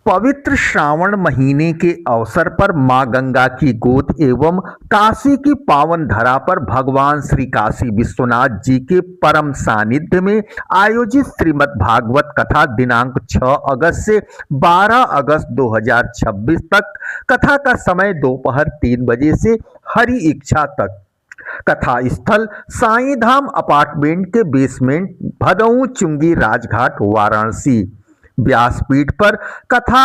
पवित्र श्रावण महीने के अवसर पर मां गंगा की गोद एवं काशी की पावन धरा पर भगवान श्री काशी विश्वनाथ जी के परम सानिध्य में आयोजित श्रीमद् भागवत कथा दिनांक 6 अगस्त से 12 अगस्त 2026 तक। कथा का समय दोपहर 3 बजे से हरि इच्छा तक। कथा स्थल साईं धाम अपार्टमेंट के बेसमेंट, भदऊ चुंगी, राजघाट, वाराणसी। व्यासपीठ पर कथा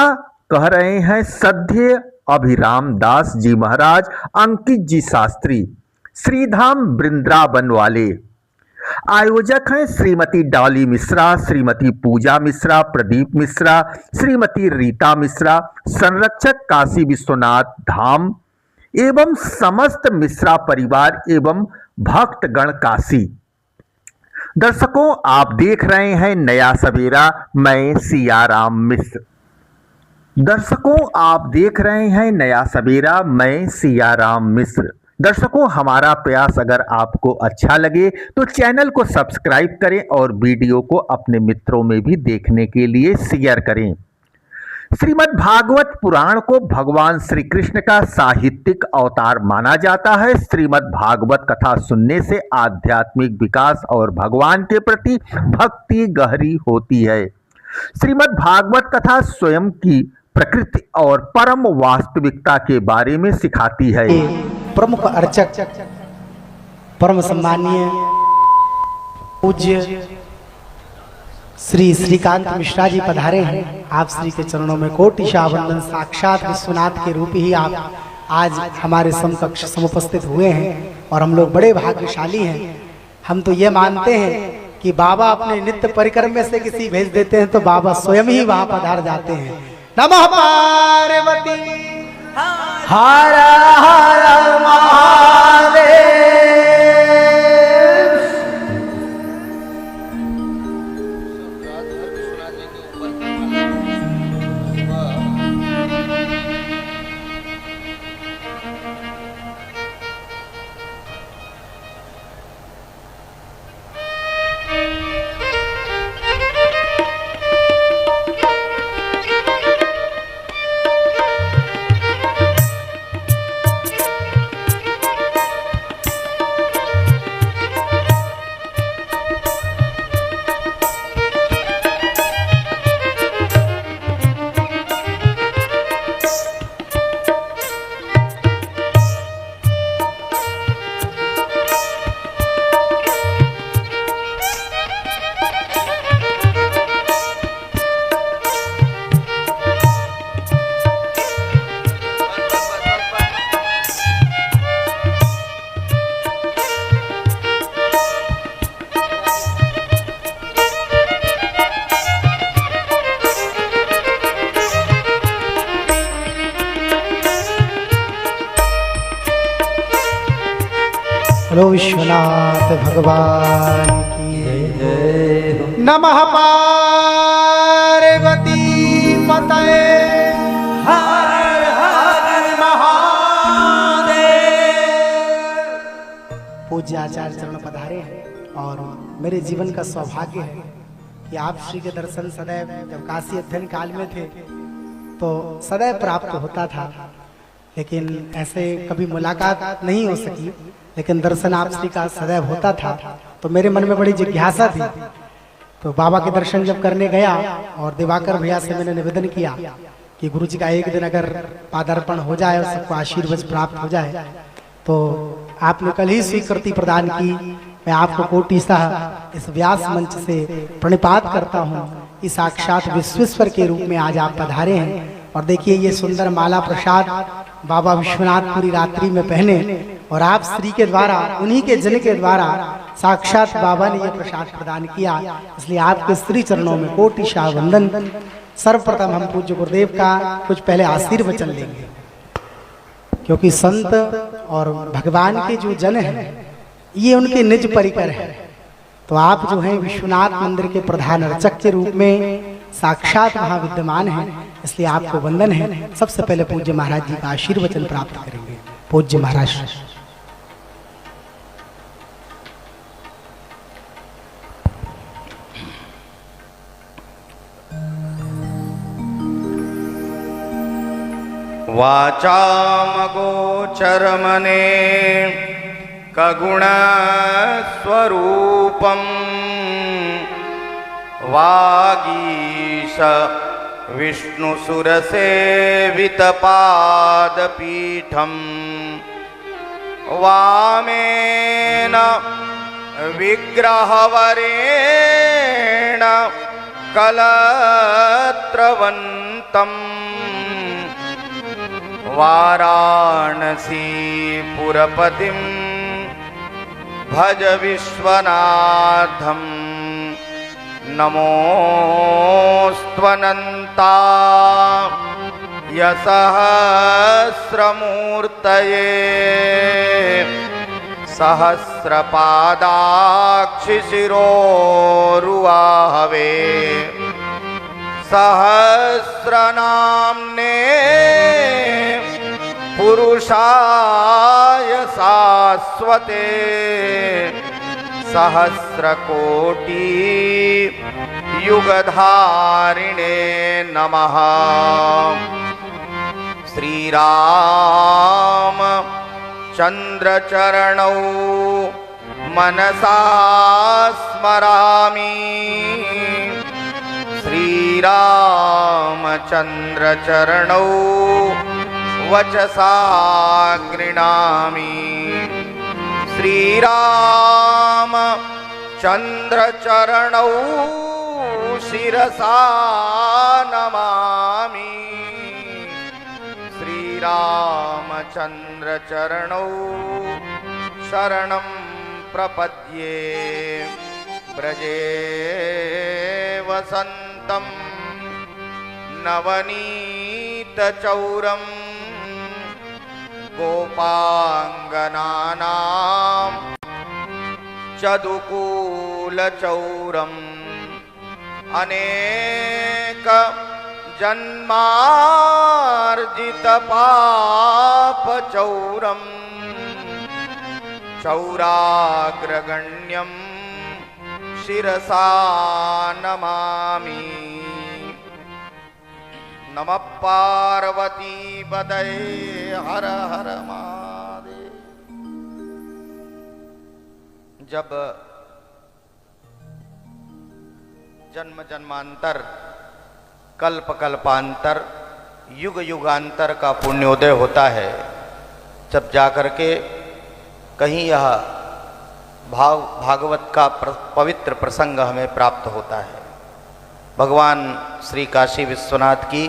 कह रहे हैं सद्य अभिराम दास जी महाराज, अंकित जी शास्त्री, श्रीधाम वृंदावन वाले। आयोजक हैं श्रीमती डॉली मिश्रा, श्रीमती पूजा मिश्रा, प्रदीप मिश्रा, श्रीमती रीता मिश्रा। संरक्षक काशी विश्वनाथ धाम एवं समस्त मिश्रा परिवार एवं भक्तगण काशी। दर्शकों, आप देख रहे हैं नया सवेरा, मैं सियाराम मिश्र। दर्शकों, आप देख रहे हैं नया सवेरा, मैं सियाराम मिश्र। दर्शकों, हमारा प्रयास अगर आपको अच्छा लगे तो चैनल को सब्सक्राइब करें और वीडियो को अपने मित्रों में भी देखने के लिए शेयर करें। श्रीमद् भागवत पुराण को भगवान श्री कृष्ण का साहित्यिक अवतार माना जाता है। श्रीमद् भागवत कथा सुनने से आध्यात्मिक विकास और भगवान के प्रति भक्ति गहरी होती है। श्रीमद् भागवत कथा स्वयं की प्रकृति और परम वास्तविकता के बारे में सिखाती है। प्रमुख अर्चक परम सम्मानीय पूज्य श्री श्रीकांत मिश्रा जी पधारे हैं। आप श्री के चरणों में कोटिशा वंदन। साक्षात विश्वनाथ के रूप ही आप आज हमारे समकक्ष समुपस्थित हुए हैं और हम लोग बड़े भाग्यशाली हैं। हम तो ये मानते हैं कि बाबा अपने नित्य परिक्रम में से किसी भेज देते हैं तो बाबा स्वयं ही वहां पधार जाते हैं। नमः पार्वती हर हर महादेव। बोलो विश्वनाथ भगवान की जय। नमः पार्वती पतये हर हर महादेव। पूज्य आचार्य चरण पधारे हैं और मेरे जीवन का सौभाग्य है कि आप श्री के दर्शन सदैव जब काशी अध्ययन काल में थे तो सदैव प्राप्त होता था, लेकिन ऐसे कभी मुलाकात नहीं हो सकी, लेकिन दर्शन आप श्री का सदैव होता था। तो मेरे मन में बड़ी जिज्ञासा थी, तो बाबा के दर्शन जब करने गया और दिवाकर भैया से मैंने निवेदन किया कि गुरु जी का एक दिन अगर पादार्पण हो जाए और सबको आशीर्वाद प्राप्त हो जाए, तो आपने कल ही स्वीकृति प्रदान की। मैं आपको कोटिशः इस व्यास मंच से प्रणिपात करता हूँ कि साक्षात विश्वेश्वर के रूप में आज आप पधारे हैं। और देखिए ये सुंदर माला प्रसाद बाबा विश्वनाथ पूरी रात्रि में पहने और आप श्री के द्वारा, उन्हीं के जन के द्वारा साक्षात बाबा ने ये प्रसाद प्रदान किया, इसलिए आपके श्री चरणों में कोटिशः वंदन। सर्वप्रथम हम पूज्य गुरुदेव का कुछ पहले आशीर्वचन लेंगे, क्योंकि संत और भगवान के जो जन हैं ये उनके निज परिकर है। तो आप जो हैं विश्वनाथ मंदिर के प्रधान अर्चक के रूप में साक्षात वहाँ विद्यमान हैं, इसलिए आपको वंदन है। सबसे पहले पूज्य महाराज जी का आशीर्वचन प्राप्त करेंगे। पूज्य महाराज। वाचामगोचरमने कगुणस्वरूपं वागीश विष्णुसुरसेवितपादपीठं वामेन विग्रहवरेण कलत्रवन्तं वाराणसीपुरपतिं भज विश्वनाथं नमोऽस्त्वनन्ताय सहस्रमूर्तये सहस्रपादाक्षिशिरोरुवाहवे सहस्रनाम्ने पुरुषाय शाश्वते सहस्रकोटि युगधारिणे नमः। श्रीराम चन्द्रचरणौ मनसा स्मरामि श्रीरामचन्द्रचरणौ वचसा गृह्णामि श्रीरामचन्द्रचरणौ शिरसा नमामि श्रीरामचन्द्रचरणौ शरणं प्रपद्ये ब्रजे वसन्तं नवनीतचौरं गोपाङ्गनानां चदुकूलचौरम् अनेक जन्मार्जितपापचौरम् चौराग्रगण्यं शिरसा नमामि। नमः पार्वतीपतये हर हर महादेव। जब जन्म जन्मांतर कल्प कल्पांतर युग युगांतर का पुण्योदय होता है, जब जाकर के कहीं यह भागवत का पवित्र प्रसंग हमें प्राप्त होता है। भगवान श्री काशी विश्वनाथ की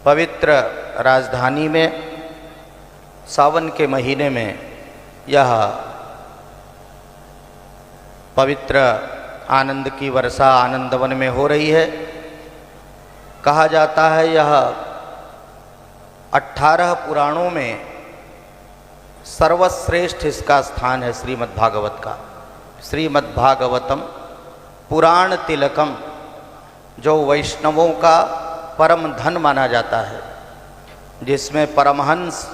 पवित्र राजधानी में सावन के महीने में यह पवित्र आनंद की वर्षा आनंदवन में हो रही है। कहा जाता है यह 18 पुराणों में सर्वश्रेष्ठ इसका स्थान है श्रीमद्भागवत का। श्रीमद्भागवतम पुराण तिलकम, जो वैष्णवों का परम धन माना जाता है, जिसमें परमहंस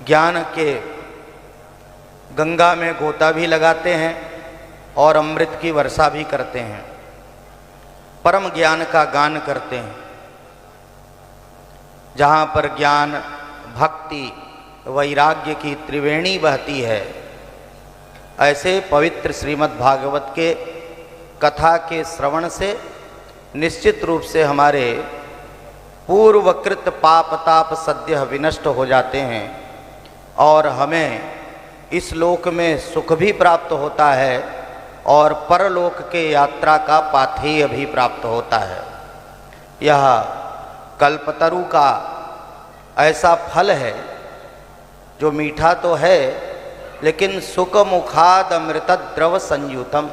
ज्ञान के गंगा में गोता भी लगाते हैं और अमृत की वर्षा भी करते हैं, परम ज्ञान का गान करते हैं। जहाँ पर ज्ञान भक्ति वैराग्य की त्रिवेणी बहती है, ऐसे पवित्र श्रीमद्भागवत के कथा के श्रवण से निश्चित रूप से हमारे पूर्वकृत पाप ताप सद्य विनष्ट हो जाते हैं और हमें इस लोक में सुख भी प्राप्त होता है और परलोक के यात्रा का पाथेय भी प्राप्त होता है। यह कल्पतरु का ऐसा फल है जो मीठा तो है, लेकिन सुख मुखाद अमृत द्रव संयुतम,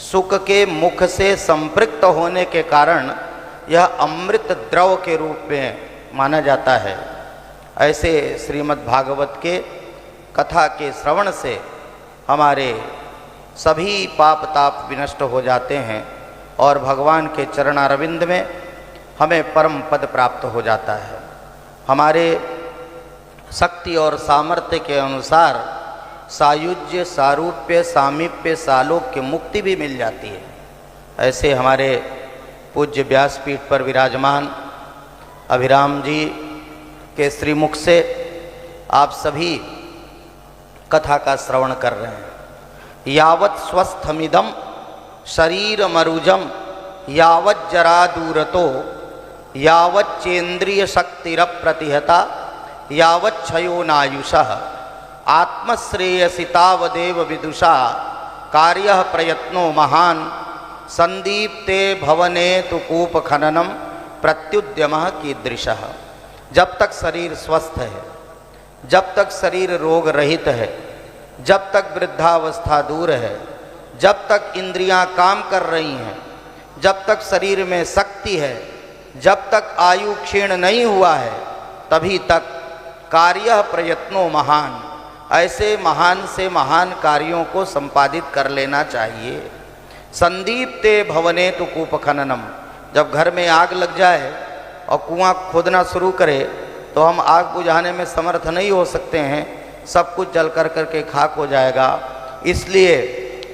सुख के मुख से संपृक्त होने के कारण यह अमृत द्रव के रूप में माना जाता है। ऐसे श्रीमद्भागवत के कथा के श्रवण से हमारे सभी पाप ताप विनष्ट हो जाते हैं और भगवान के चरणारविंद में हमें परम पद प्राप्त हो जाता है। हमारे शक्ति और सामर्थ्य के अनुसार सायुज्य सारूप्य सामीप्य सालोक्य मुक्ति भी मिल जाती है। ऐसे हमारे पूज्य व्यासपीठ पर विराजमान अभिराम जी के श्रीमुख से आप सभी कथा का श्रवण कर रहे हैं। यावत् स्वस्थमिदम शरीर मरुजम यावत् जरा दूरतो यावत् चेन्द्रिय शक्तिरप्रतिहता यावत् क्षयो नायुषः आत्मश्रेयसि तावदेव विदुषा कार्यः प्रयत्नो महान् संदीप्ते भवने तु कूप खननम प्रत्युद्यमः कीदृशः। जब तक शरीर स्वस्थ है, जब तक शरीर रोग रहित है, जब तक वृद्धावस्था दूर है, जब तक इंद्रियां काम कर रही हैं, जब तक शरीर में शक्ति है, जब तक आयु क्षीण नहीं हुआ है, तभी तक कार्य प्रयत्नो महान, ऐसे महान से महान कार्यों को संपादित कर लेना चाहिए। संदीप्ते भवने तो कूप खननम, जब घर में आग लग जाए और कुआं खोदना शुरू करे तो हम आग बुझाने में समर्थ नहीं हो सकते हैं, सब कुछ जल कर करके खाक हो जाएगा। इसलिए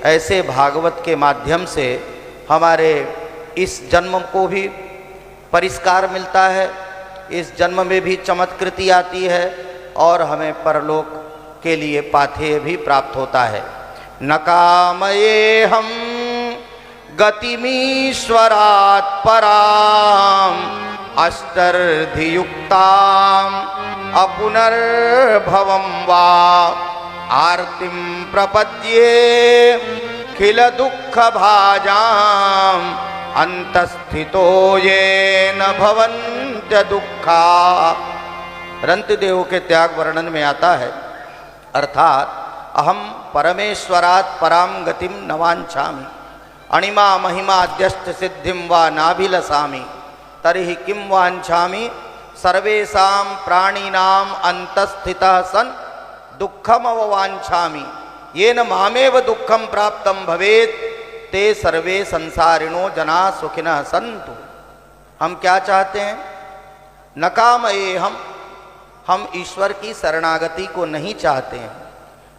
ऐसे भागवत के माध्यम से हमारे इस जन्म को भी परिष्कार मिलता है, इस जन्म में भी चमत्कृति आती है और हमें परलोक के लिए पाथेय भी प्राप्त होता है। न कामये हम गतिमीश्वरात् पराम अष्टर्धियुक्ताम अपुनर्भवं वा आर्तिं प्रपद्ये खिल दुःख भाजाम अंतस्थितो ये न भवन्त्य दुःखा। रंतदेव के त्याग वर्णन में आता है, अर्थात अहम परमेश्वरात् पराम गतिम न वाञ्छामि अणिमा महिमा अध्यष्ट सिद्धिं वा नाभिलसामि तर्हि किं वाञ्छामि सर्वेषां प्राणिनां अंतस्थितः सन् दुःखमव वाञ्छामि येन मामेव दुःखं प्राप्तं भवेत् ते सर्वे संसारिणो जना सुखिनः सन्तु। हम क्या चाहते हैं? न कामये हम ईश्वर की शरणागति को नहीं चाहते हैं,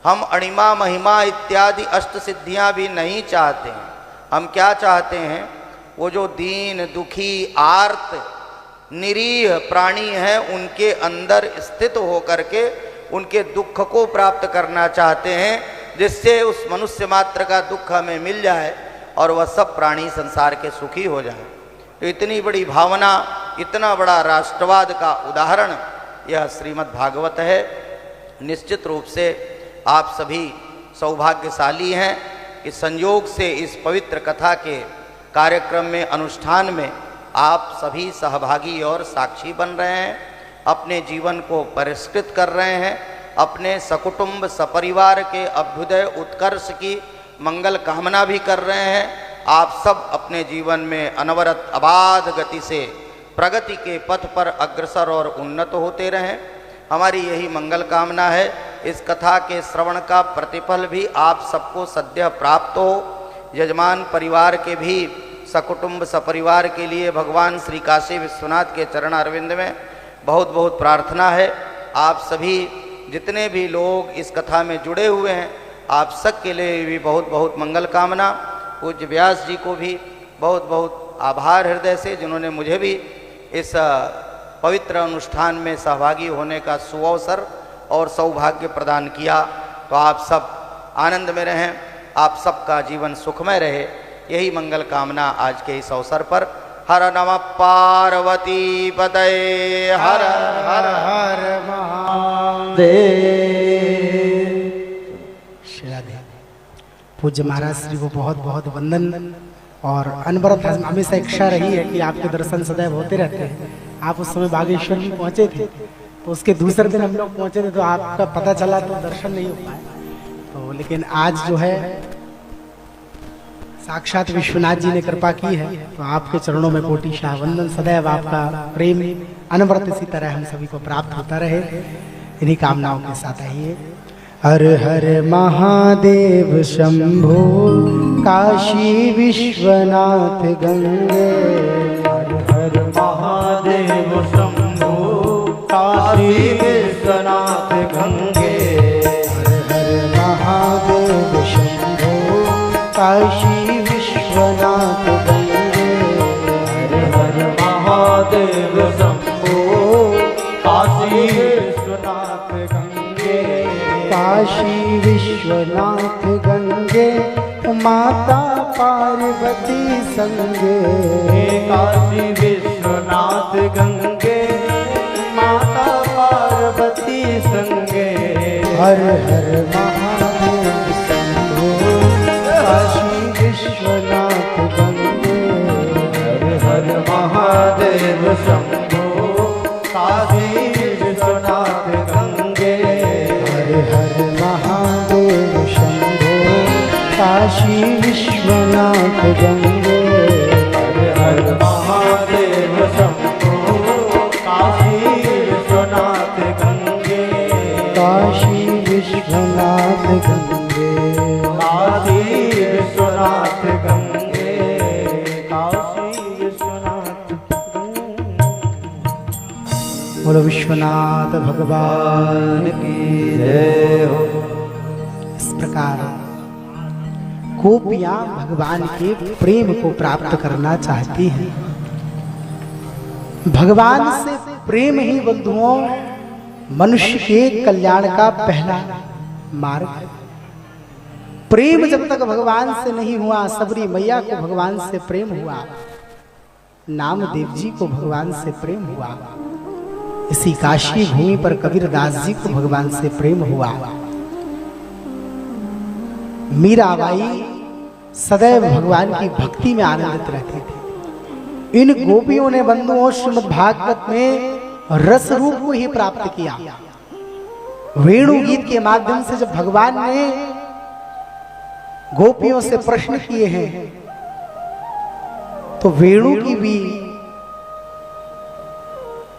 हम अणिमा महिमा इत्यादि अष्ट सिद्धियां भी नहीं चाहते हैं। हम क्या चाहते हैं? वो जो दीन दुखी आर्त निरीह प्राणी हैं उनके अंदर स्थित होकर के उनके दुख को प्राप्त करना चाहते हैं, जिससे उस मनुष्य मात्र का दुख हमें मिल जाए और वह सब प्राणी संसार के सुखी हो जाएं। तो इतनी बड़ी भावना, इतना बड़ा राष्ट्रवाद का उदाहरण यह श्रीमद् भागवत है। निश्चित रूप से आप सभी सौभाग्यशाली हैं कि संयोग से इस पवित्र कथा के कार्यक्रम में, अनुष्ठान में आप सभी सहभागी और साक्षी बन रहे हैं, अपने जीवन को परिष्कृत कर रहे हैं, अपने सकुटुंब सपरिवार के अभ्युदय उत्कर्ष की मंगल कामना भी कर रहे हैं। आप सब अपने जीवन में अनवरत अबाध गति से प्रगति के पथ पर अग्रसर और उन्नत होते रहें, हमारी यही मंगल कामना है। इस कथा के श्रवण का प्रतिफल भी आप सबको सद्य प्राप्त हो। यजमान परिवार के भी सकुटुंब सपरिवार के लिए भगवान श्री काशी विश्वनाथ के चरण अरविंद में बहुत बहुत प्रार्थना है। आप सभी जितने भी लोग इस कथा में जुड़े हुए हैं, आप सब के लिए भी बहुत बहुत मंगल कामना। पूज्य व्यास जी को भी बहुत बहुत आभार हृदय से, जिन्होंने मुझे भी इस पवित्र अनुष्ठान में सहभागी होने का सुअवसर और सौभाग्य प्रदान किया। तो आप सब आनंद में रहें, आप सबका जीवन सुखमय रहे, यही मंगल कामना आज के इस अवसर पर। हर नमः पार्वती पतये हर हर हर महादेव। श्रीराधे। पूज्य महाराज श्री को बहुत बहुत वंदन और अनवरत हमेशा इच्छा रही है कि आपके दर्शन सदैव होते रहते हैं। आप उस समय बागेश्वर में पहुंचे थे, तो उसके दूसरे दिन हम लोग पहुंचे थे, तो आपका पता चला तो दर्शन नहीं हो पाए। तो लेकिन आज जो है साक्षात विश्वनाथ जी ने कृपा की है, तो आपके चरणों में कोटि शाह वंदन। सदैव आपका प्रेम अनवरत इसी तरह हम सभी को प्राप्त होता रहे, इन्हीं कामनाओं के साथ आइए। हर हर महादेव शंभो काशी विश्वनाथ गंगे। हर हर महादेव शंभो काशी विश्वनाथ गंगे। हर हर महादेव शंभो काशी विश्वनाथ गंगे। हर हर महादेव शंभो काशी विश्वनाथ गंगे माता पार्वती संगे। काशी विश्वनाथ गंगे माता पार्वती संगे। हर हर महादेव शंभो काशी विश्वनाथ गंगे। हर हर महादेव शंभो काशी विश्वनाथ गंगे। हर हर महादेव शंभो काशी विश्वनाथ गंगे। हर हर महादेव शंभो काशी विश्वनाथ गंगे। काशी विश्वनाथ गंगे। काशी विश्वनाथ गंगे। काशी विश्वनाथ बोलो विश्वनाथ भगवान की जय हो। इस प्रकार गोपियां भगवान के प्रेम को प्राप्त करना चाहती हैं। भगवान से प्रेम ही बंधुओं मनुष्य के कल्याण का पहला मार्ग है। प्रेम जब तक भगवान से नहीं हुआ, सबरी मैया को भगवान से प्रेम हुआ, नामदेव जी को भगवान से प्रेम हुआ, इसी काशी भूमि पर कबीरदास जी को भगवान से प्रेम हुआ, मीराबाई सदैव भगवान की भक्ति में आनंदित रहती थी। इन गोपियों ने बंधुओं श्रीमद् भागवत में रस रूप को ही प्राप्त किया। वेणु गीत के माध्यम से जब भगवान ने गोपियों से प्रश्न किए हैं तो वेणु की भी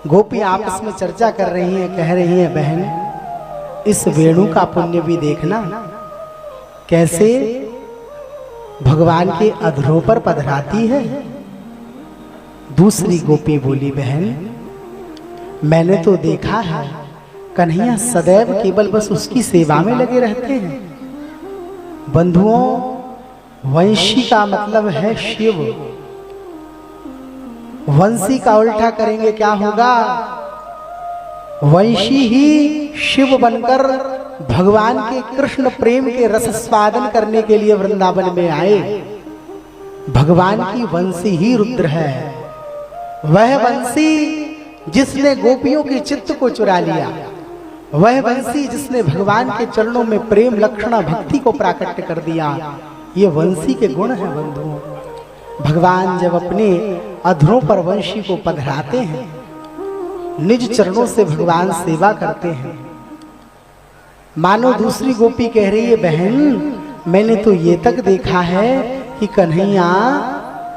गोपियां आपस में चर्चा कर रही हैं, कह रही हैं बहन इस वेणु का पुण्य भी देखना, कैसे भगवान के अधरों पर पधराती है। दूसरी गोपी बोली बहन मैंने तो देखा है कन्हैया सदैव केवल बस उसकी सेवा में लगे रहते हैं। बंधुओं वंशी का मतलब है शिव, वंशी का उल्टा करेंगे क्या होगा? वंशी ही शिव बनकर भगवान के कृष्ण प्रेम के रस स्वादन करने के लिए वृंदावन में आए। भगवान की वंशी ही रुद्र है, वह वंशी जिसने गोपियों के चित्त को चुरा लिया, वह वंशी जिसने भगवान के चरणों में प्रेम लक्षणा भक्ति को प्राकट्य कर दिया। ये वंशी के गुण है बंधुओं। भगवान जब अपने अधरों पर वंशी को पधराते हैं, निज चरणों से भगवान सेवा करते हैं। मानो दूसरी गोपी कह रही है बहन मैंने तो ये तक देखा है कि कन्हैया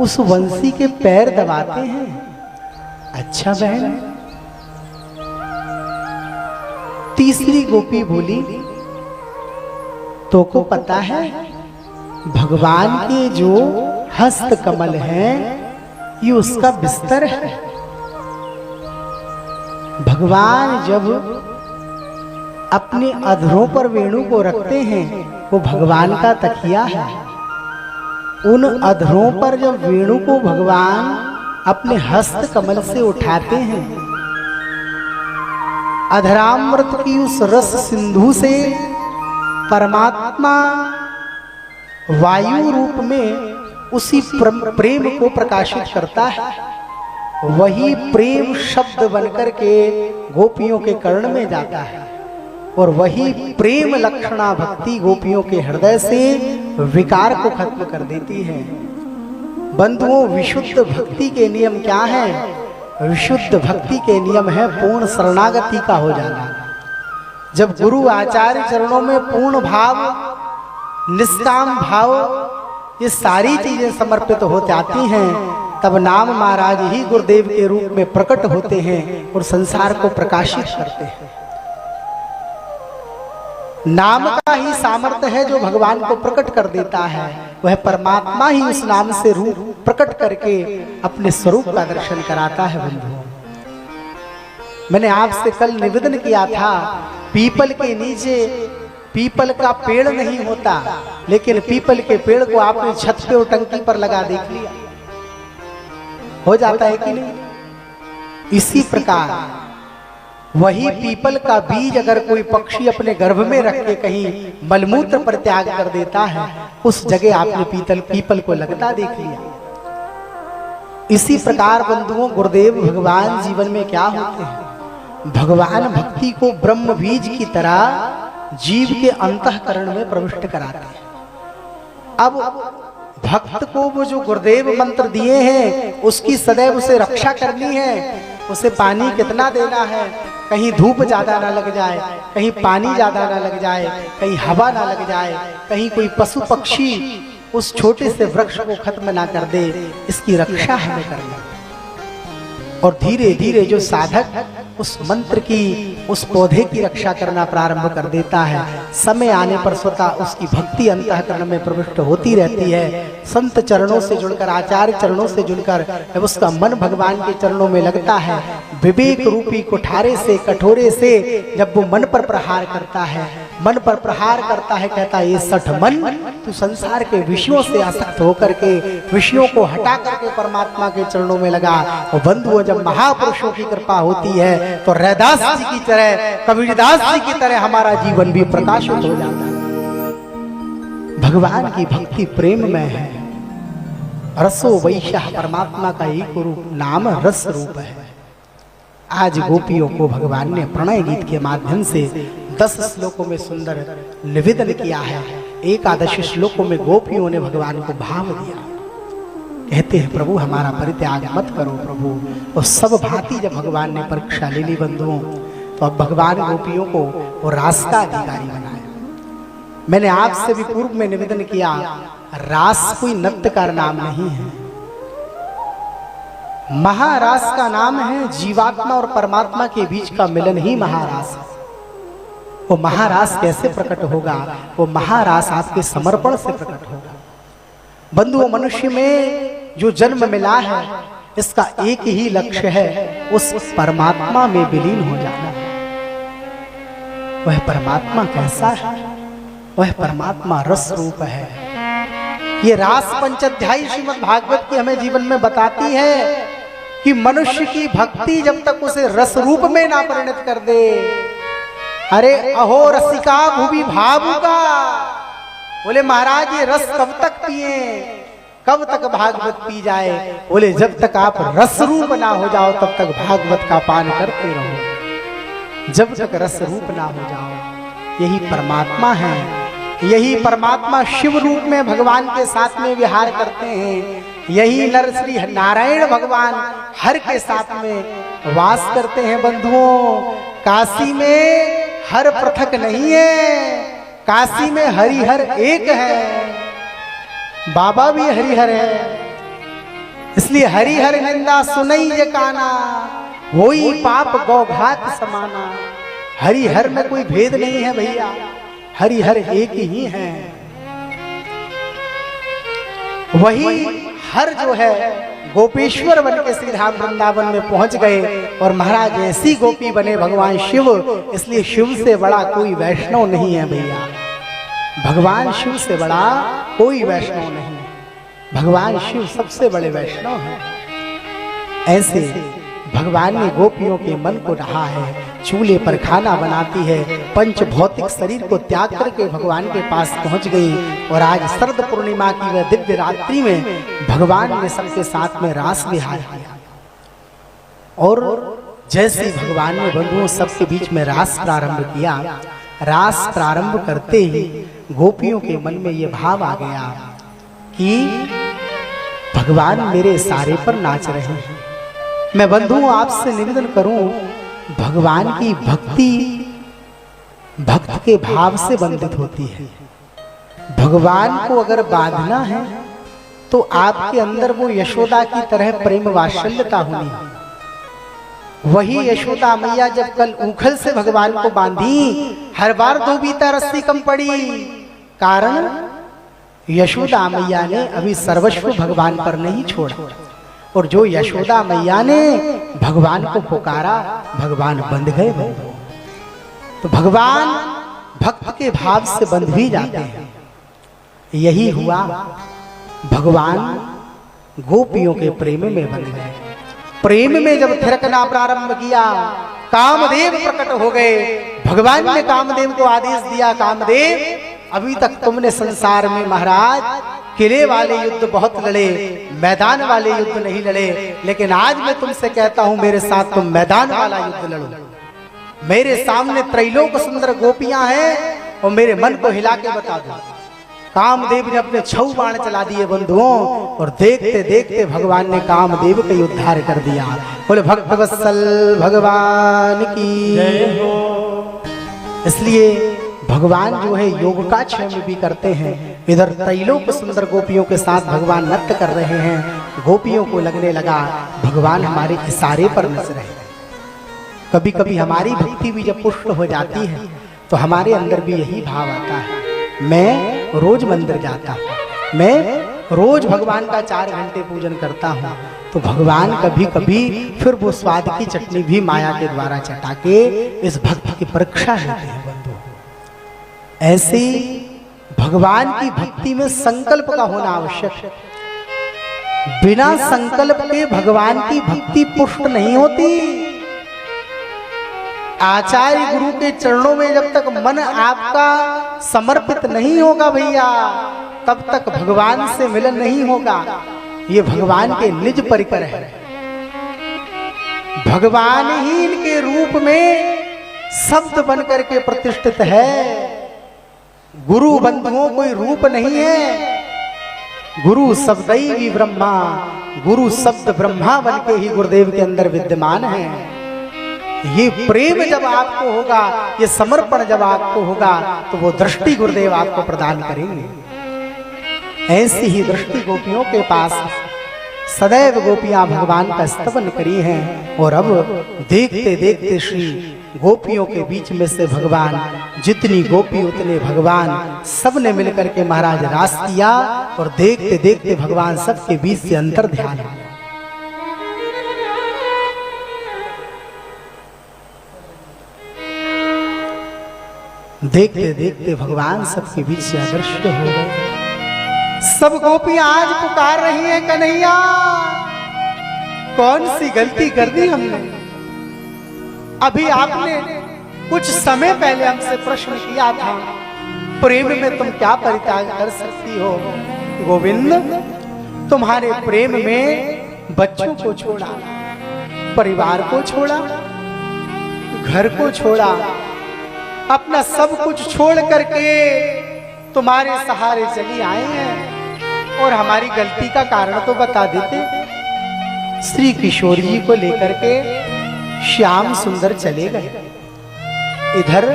उस वंशी के पैर दबाते हैं। अच्छा बहन। तीसरी गोपी बोली तो को पता है भगवान के जो हस्त कमल हैं ये उसका बिस्तर है। भगवान जब अपने अधरों पर वेणु को रखते हैं वो भगवान का तकिया है। उन अधरों पर जब वेणु को भगवान अपने हस्त कमल से उठाते हैं, अधरामृत की उस रस सिंधु से परमात्मा वायु रूप में उसी प्रेम को प्रकाशित करता है। वही प्रेम शब्द बनकर के गोपियों के कर्ण में जाता है और वही प्रेम लक्षणा भक्ति गोपियों के हृदय से विकार को खत्म कर देती है। बंधुओं विशुद्ध भक्ति के नियम क्या है? विशुद्ध भक्ति के नियम है पूर्ण शरणागति का हो जाना। जब गुरु आचार्य चरणों में पूर्ण भाव, निष्काम भाव, ये सारी चीजें समर्पित हो जाती हैं, तब नाम महाराज ही गुरुदेव के रूप में प्रकट होते हैं और संसार को प्रकाशित करते हैं। नाम का ही सामर्थ्य है जो भगवान को प्रकट कर देता है। वह परमात्मा ही उस नाम से रूप प्रकट करके अपने स्वरूप का दर्शन कराता है। बंधुओं मैंने आपसे कल निवेदन किया था, पीपल के नीचे पीपल का पेड़ नहीं होता, लेकिन पीपल के पेड़ को आपने छत पे और टंकी पर लगा देख लिया, हो जाता है कि नहीं? इसी प्रकार वही पीपल का बीज अगर कोई पक्षी अपने गर्भ में रख के कहीं मलमूत्र पर त्याग कर देता है, उस जगह आपने पीपल को लगता देख लिया। इसी प्रकार बंधुओं, गुरुदेव भगवान जीवन में क्या होते हैं? भगवान भक्ति को ब्रह्म बीज की तरह जीव के अंतःकरण में प्रविष्ट कराते हैं। अब भक्त को वो जो गुरुदेव मंत्र दिए हैं, उसकी सदैव उसे रक्षा करनी है। उसे पानी कितना देना है, कहीं धूप ज्यादा ना लग जाए, कहीं पानी ज्यादा ना लग जाए, कहीं हवा ना लग जाए, कहीं कोई पशु पक्षी उस छोटे से वृक्ष को खत्म ना कर दे, इसकी रक्षा हमें करनी। और धीरे धीरे जो साधक उस मंत्र की, उस पौधे की रक्षा करना प्रारंभ कर देता है, समय आने पर स्वतः उसकी भक्ति अंतःकरण में प्रविष्ट होती रहती है। संत चरणों से जुड़कर, आचार्य चरणों से जुड़कर जब उसका मन भगवान के चरणों में लगता है, विवेक रूपी कुठारे से, कठोरे से जब वो मन पर प्रहार करता है, मन पर प्रहार करता है, कहता है ये सठ मन, तू संसार के विषयों से आसक्त होकर के, विषयों को हटा करके परमात्मा के चरणों में लगा। और बंधुओं, जब महापुरुषों की कृपा होती है तो रैदास जी की तरह, कबीरदास जी की तरह हमारा जीवन भी प्रकाशित हो जाता है। भगवान की भक्ति प्रेम में है। रसो वैश्य, परमात्मा का एक रूप नाम रस रूप है। आज गोपियों को भगवान ने प्रणय गीत के माध्यम से 10 श्लोकों में सुंदर निवेदन किया है। 11 श्लोकों में गोपियों ने भगवान को भाव दिया। कहते हैं, प्रभु हमारा परित्याग मत करो प्रभु। और सब भांति जब भगवान ने परीक्षा ले ली बंधुओं, तो अब भगवान गोपियों को वो रास का अधिकारी बनाया। मैंने आपसे भी पूर्व में निवेदन किया, रास कोई नृत्य का नाम नहीं है। महारास का नाम है जीवात्मा और परमात्मा के बीच का मिलन ही महारास है। वो महारास कैसे प्रकट होगा? वो महारास आपके समर्पण से प्रकट होगा। बंधुओं, मनुष्य में जो जन्म मिला है, इसका एक ही लक्ष्य है, उस परमात्मा में विलीन हो जाना। वह परमात्मा कैसा है? वह परमात्मा रस रूप है। ये रास पंचाध्यायी श्रीमद् भागवत की हमें जीवन में बताती है कि मनुष्य की भक्ति जब तक उसे रस रूप में ना परिणत कर दे, अरे अहो रसिका भूमि भावुका, बोले महाराज ये रस कब तक पिए, कब तक भागवत पी जाए? बोले जब तक आप रस रूप ना हो जाओ तब तक भागवत का पान करते रहो, जब तक रस रूप ना हो जाओ। यही परमात्मा है। यही परमात्मा शिव रूप में भगवान के साथ में विहार करते हैं। यही नर श्री नारायण भगवान हर के साथ में वास करते हैं। बंधुओं, काशी में हर पृथक नहीं है, काशी में हरिहर एक है। बाबा भी हरिहर है, इसलिए हरिहर निंदा सुनई जे काना, होई पाप गौघात समाना। हरिहर में कोई भेद नहीं है भैया, हरिहर एक ही है। वही हर जो है गोपेश्वर बन के श्री धाम वृंदावन में पहुंच गए और महाराज ऐसी गोपी बने भगवान शिव। इसलिए शिव से बड़ा कोई वैष्णव नहीं है भैया, भगवान शिव से बड़ा कोई वैष्णव नहीं। भगवान शिव सबसे बड़े वैष्णव हैं। ऐसे भगवान ने गोपियों के मन को ढहा है। चूल्हे पर खाना बनाती है, पंच भौतिक शरीर को त्याग करके भगवान के पास पहुंच गई। और आज शरद पूर्णिमा की वह दिव्य रात्रि में भगवान ने सबके साथ में रास विहार किया। और जैसे भगवान ने बंधुओं सबके बीच में रास प्रारंभ किया, रास प्रारंभ करते ही गोपियों के मन में यह भाव आ गया कि भगवान मेरे सारे पर नाच रहे हैं। मैं बंधुओं आपसे निवेदन करूं, भगवान की भक्ति भक्त के भाव से बंधित होती है। भगवान को अगर बांधना है तो आपके अंदर वो यशोदा की तरह प्रेम वात्सल्यता होनी है। वही यशोदा मैया जब कल ऊखल से भगवान को बांधी, हर बार धोबीता रस्सी कम पड़ी। कारण यशोदा मैया ने अभी सर्वस्व भगवान पर नहीं छोड़ा। और जो यशोदा मैया ने भगवान को पुकारा, भगवान बंध गए। तो भगवान भक्त के भाव से बंध भी जाते हैं। यही हुआ, भगवान गोपियों के प्रेम में बंध गए। प्रेम में जब थिरकना प्रारंभ किया, कामदेव प्रकट हो गए। भगवान ने कामदेव को आदेश दिया, कामदेव अभी तक तुमने संसार में महाराज किले वाले युद्ध बहुत लड़े, मैदान वाले युद्ध नहीं लड़े, लेकिन आज मैं तुमसे कहता हूं मेरे साथ तुम मैदान वाला युद्ध लड़ो। मेरे सामने त्रैलोक सुंदर गोपियां हैं और मेरे मन को हिला के बता दो। कामदेव ने अपने 6 बाण चला दिए बंधुओं, और देखते देखते भगवान ने कामदेव का उद्धार कर दिया। बोले भक्तवत्सल भगवान की जय हो। इसलिए भगवान जो है योग का क्षय भी करते हैं। इधर त्रैलोक सुंदर गोपियों के साथ भगवान नृत्य कर रहे हैं। गोपियों को लगने लगा भगवान हमारे इशारे पर नच रहे हैं। कभी कभी हमारी भक्ति भी जब पुष्ट हो जाती है तो हमारे अंदर भी यही भाव आता है, मैं रोज मंदिर जाता हूँ, मैं रोज भगवान का 4 घंटे पूजन करता हूँ, तो भगवान कभी कभी फिर वो स्वाद की चटनी भी माया के द्वारा चटा के इस भक्त की परीक्षा लेते हैं बंधु। ऐसे भगवान की भक्ति में संकल्प का होना आवश्यक है। बिना संकल्प के भगवान की भक्ति पुष्ट नहीं होती। आचार्य गुरु के चरणों में जब तक मन आपका समर्पित नहीं होगा भैया, तब तक भगवान से मिलन नहीं होगा। ये भगवान के निज परिकर है। भगवान ही इनके रूप में शब्द बनकर के प्रतिष्ठित है। गुरु बंधुओं कोई रूप नहीं है। गुरु शब्दैवी ब्रह्मा, गुरु शब्द ब्रह्मा बन के ही गुरुदेव के अंदर विद्यमान है। ये प्रेम जब आपको होगा, ये समर्पण जब आपको होगा, तो वो दृष्टि गुरुदेव आपको प्रदान करेंगे। ऐसी ही दृष्टि गोपियों के पास सदैव गोपियां भगवान का स्तवन करी हैं। और अब देखते देखते श्री गोपियों के बीच में से भगवान, जितनी गोपी उतने भगवान, सब ने मिलकर के महाराज रास किया। और देखते देखते भगवान सबके बीच से अंतर ध्यान हो गया। देखते देखते भगवान सबके बीच से अदृश्य हो गए। सब गोपियां आज पुकार रही हैं, कन्हैया कौन सी गलती कर दी हमने? अभी आपने कुछ समय पहले हमसे प्रश्न किया था, प्रेम में तुम क्या परित्याग कर सकती हो? गोविंद, तुम्हारे प्रेम में बच्चों को छोड़ा, परिवार को छोड़ा, घर को छोड़ा, अपना सब कुछ छोड़ करके तुम्हारे सहारे चली आए हैं। और हमारी गलती का कारण तो बता देते। श्री किशोर जी को लेकर के श्याम सुंदर चले गए। इधर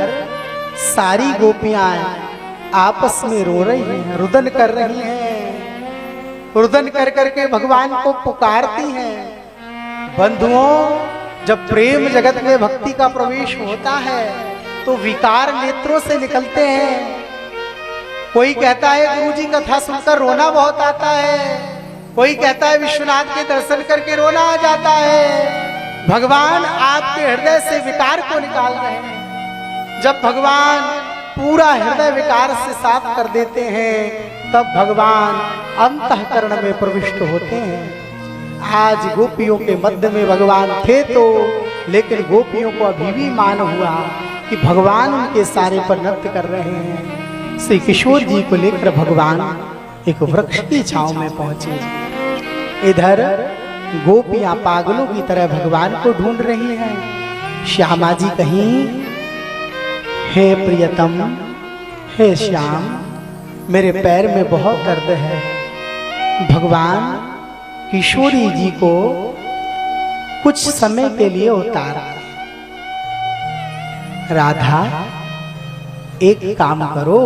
सारी गोपियां आपस में रो रही हैं, रुदन कर रही हैं, रुदन कर करके भगवान को पुकारती हैं। बंधुओं, जब प्रेम जगत में भक्ति का प्रवेश होता है तो विकार नेत्रों से निकलते हैं। कोई कहता है गुरुजी कथा सुनकर रोना बहुत आता है, कोई कहता है विश्वनाथ के दर्शन करके रोना आ जाता है। भगवान आपके हृदय से विकार को निकाल रहे हैं। जब भगवान पूरा हृदय विकार से साफ कर देते हैं, तब भगवान अंतःकरण में प्रविष्ट होते हैं। आज गोपियों के मध्य में भगवान थे तो, लेकिन गोपियों को अभी भी मान हुआ कि भगवान उनके सारे पर नृत्य कर रहे हैं। श्री किशोर जी को लेकर भगवान एक वृक्ष की छांव में पहुंचे। इधर गोपियां पागलों की तरह भगवान को ढूंढ रही हैं। श्यामा जी कहीं, हे प्रियतम, हे श्याम, मेरे पैर में बहुत दर्द है। भगवान किशोरी जी को कुछ समय के लिए उतारा। राधा, एक काम करो,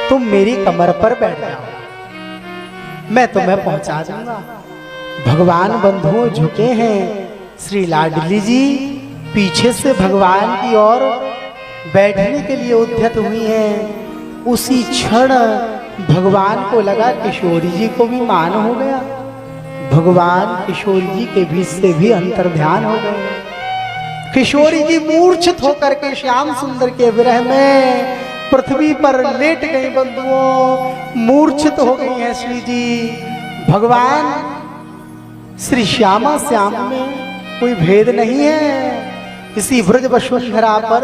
तुम मेरी कमर पर बैठ जाओ, मैं तुम्हें पहुंचा दूंगा। भगवान बंधुओं झुके हैं। श्री लाडली जी पीछे से भगवान की ओर बैठने के लिए उद्यत हुई हैं। उसी क्षण भगवान को लगा किशोरी जी को भी मान हो गया। भगवान किशोरी जी के बीच से भी अंतर ध्यान हो गए। किशोरी जी मूर्छित होकर के श्याम सुंदर के विरह में पृथ्वी पर लेट गई। बंधुओं, मूर्छित हो गई हैं श्री जी। भगवान श्री श्यामा श्याम में कोई भेद नहीं है। इसी ब्रज वसुंधरा पर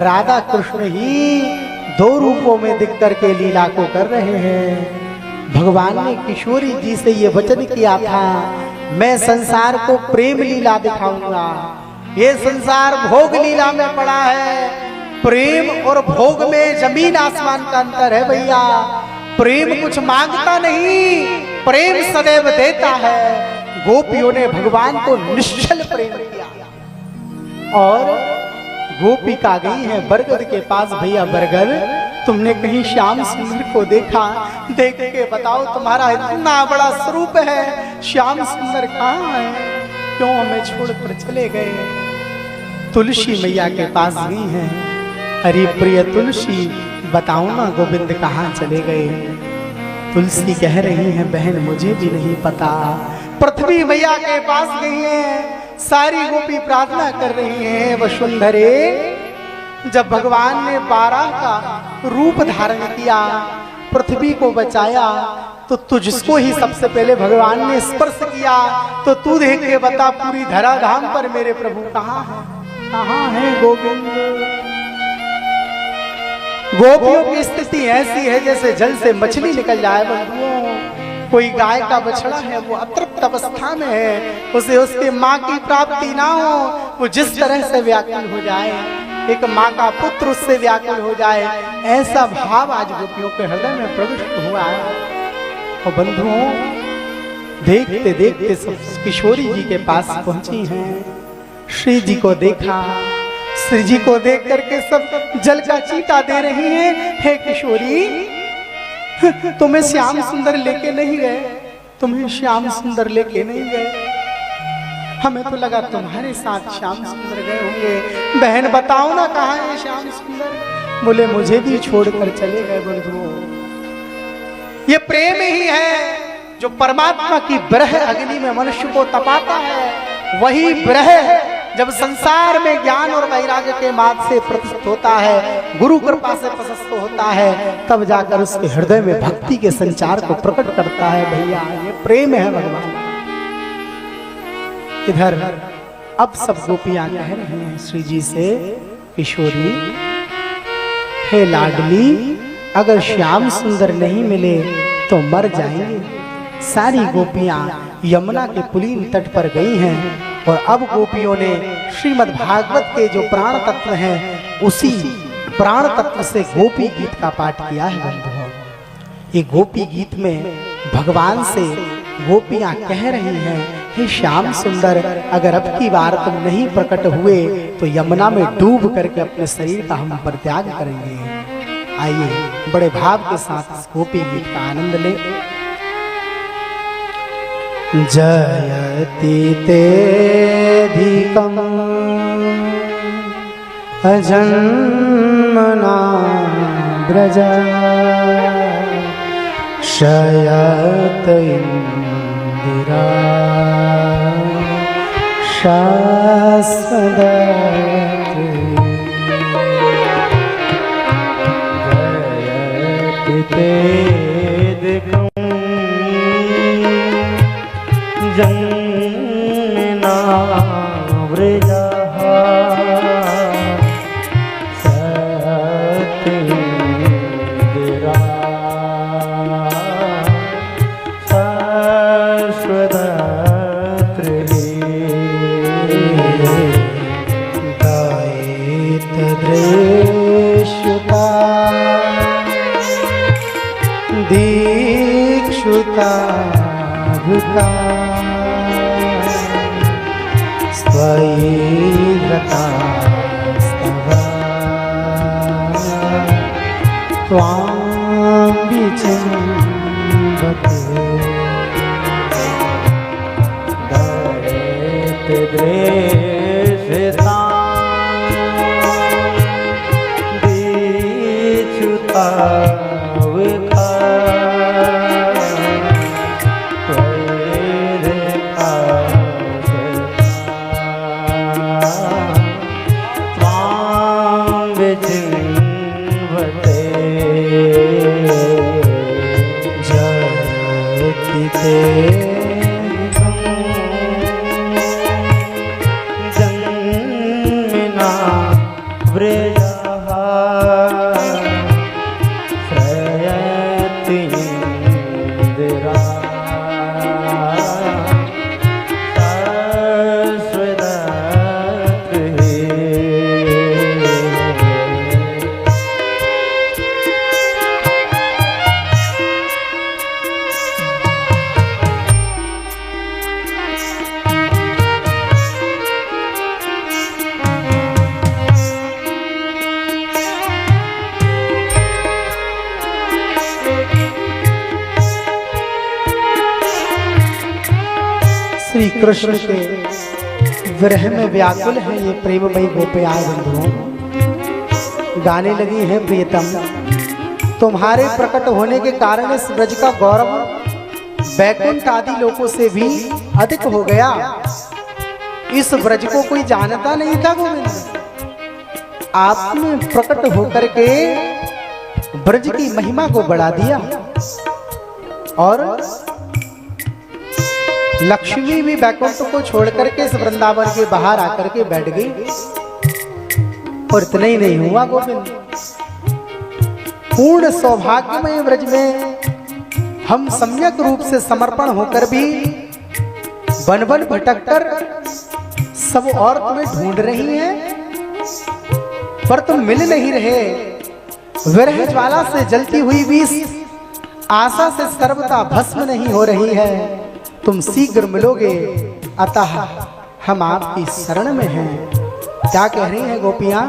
राधा कृष्ण ही दो रूपों में दिख करके लीला को कर रहे हैं। भगवान ने किशोरी जी से ये वचन किया था, मैं संसार को प्रेम लीला दिखाऊंगा। ये संसार भोग लीला में पड़ा है। प्रेम और भोग में जमीन आसमान का अंतर है भैया। प्रेम कुछ मांगता नहीं, प्रेम सदैव देता है। गोपियों ने भगवान को निश्चल प्रेम किया और गोपिका गई है बरगद के पास। भैया बरगद, तुमने कहीं श्याम सुंदर को देखा? देख के बताओ, तुम्हारा इतना बड़ा स्वरूप है, श्याम सुंदर कहाँ है? क्यों हमें छोड़कर चले गए? तुलसी मैया के पास गई है। अरे प्रिय तुलसी, बताओ ना गोविंद कहाँ चले गए? तुलसी कह रही है, बहन मुझे भी नहीं पता। पृथ्वी मैया के पास गई है। सारी गोपी प्रार्थना कर रही हैं, वसुंधरे, जब भगवान ने 12 का रूप धारण किया, पृथ्वी को बचाया, तो तुझको ही सबसे पहले भगवान ने स्पर्श किया। तो तू देख के बता, पूरी धराधाम पर मेरे प्रभु कहाँ है? कहाँ है गोविंद? गोपियों की स्थिति ऐसी है जैसे जल से मछली निकल जाए बंधुओं। कोई गाय का बछड़ा है, वो अतृप्त अवस्था में है, उसे उसके माँ की प्राप्ति ना हो, वो जिस तरह से व्याकुल हो जाए, एक माँ का पुत्र उससे व्याकुल हो जाए, ऐसा भाव आज गोपियों के हृदय में प्रविष्ट हुआ है। और बंधुओं, देखते देखते सब किशोरी जी के पास पहुंची हैं। श्री जी को देखा, श्री जी को देख करके सब जल का चीटा दे रही हैं। हे किशोरी, तुम्हें श्याम सुंदर लेके नहीं गए, तुम्हें श्याम सुंदर लेके नहीं गए। हमें तो लगा तुम्हारे साथ श्याम सुंदर गए होंगे। बहन बताओ ना कहाँ है श्याम सुंदर? बोले मुझे भी छोड़कर चले गए। बंधुओं, ये प्रेम ही है जो परमात्मा की ब्रह अग्नि में मनुष्य को तपाता है। वही ब्रह जब संसार में ज्ञान और वैराग्य के मार्ग से प्रतिष्ठित होता है, गुरु कृपा से प्रशस्त होता है, तब जाकर उसके हृदय में भक्ति के संचार को प्रकट करता है। भैया, ये प्रेम है भगवान। इधर अब सब गोपियां कह रही हैं श्री जी से, किशोरी, हे लाडली, अगर श्याम सुंदर नहीं मिले तो मर जाएंगे। सारी गोपियां यमुना के पुलीन तट पर गई हैं और अब गोपियों ने श्रीमद् भागवत के जो प्राण तत्व हैं, उसी प्राण तत्व से गोपी गीत का पाठ किया है। बंधुओं, ये गोपी गीत में भगवान से गोपियां कह रही हैं, हे श्याम सुंदर, अगर अब की बार तुम नहीं प्रकट हुए तो यमुना में डूब करके अपने शरीर का हम परित्याग करेंगे। आइए बड़े भाव के साथ इस गोपी गीत का आनंद ले। जयति तेधिकम् अजन्मना ब्रजा शयत इंदिरा शाश्वत। जयति तेधिकम् जन्मना व्रजा सत्य शाश्वत गायित दृश्युता दीक्षुता स्वैरता त्वां विचिन्वते दृश्यता दीक्षुता श्री कृष्ण के विरह में व्याकुल है ये प्रेममयी गोपियाँ बंधुओं। गाने लगी है प्रियतम, तुम्हारे प्रकट होने के कारण इस ब्रज का गौरव बैकुंठ आदि लोकों से भी अधिक हो गया। इस ब्रज को कोई जानता नहीं था गोविंद, आपने प्रकट होकर के ब्रज की महिमा को बढ़ा दिया। और लक्ष्मी भी बैकुंठ को छोड़ करके इस वृंदावन के बाहर आकर के बैठ गई। और इतना ही नहीं हुआ गोविंद, पूर्ण सौभाग्यमय ब्रज में हम सम्यक रूप से समर्पण होकर भी वन वन भटक कर सब और तुम्हें ढूंढ रही हैं, पर तुम मिल नहीं रहे। विरह ज्वाला से जलती हुई भी आशा से सर्वथा भस्म नहीं हो रही है। तुम शीघ्र मिलोगे, अतः हम आपकी शरण में हैं। क्या कह रही हैं गोपियां?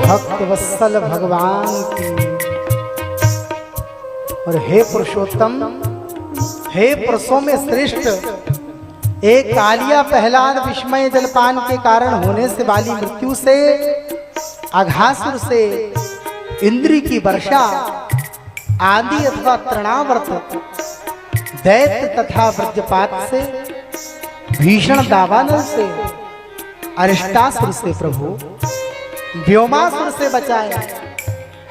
भक्त वत्सल भगवान की। और हे पुरुषोत्तम, हे पुरुषों में श्रेष्ठ, एक कालिया पहलाद विस्मय जलपान के कारण होने से वाली मृत्यु से, अघासुर से इंद्री की वर्षा आदि अथवा तृणावर्त दैत्य तथा वज्रपात से, भीषण दावानल से, अरिष्टासुर से प्रभु व्योमासुर से बचाए।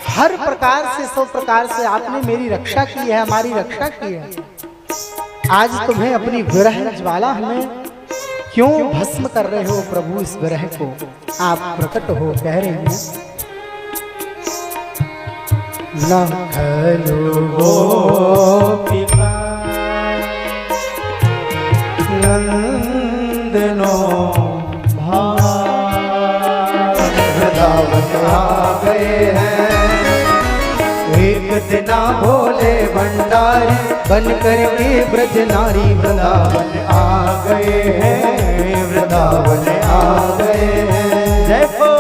हर प्रकार से, सब प्रकार से आपने मेरी रक्षा की है, हमारी रक्षा की है। आज तुम्हें अपनी विरह ज्वाला हमें क्यों भस्म कर रहे हो प्रभु? इस विरह को आप प्रकट हो कह रहे हैं। न खलु गोपिका नंदनो आ गए हैं एक दिना भोले भंडारी, बन करके ब्रज नारी वृंदावन आ गए हैं, वृंदावन आ गए हैं। जय हो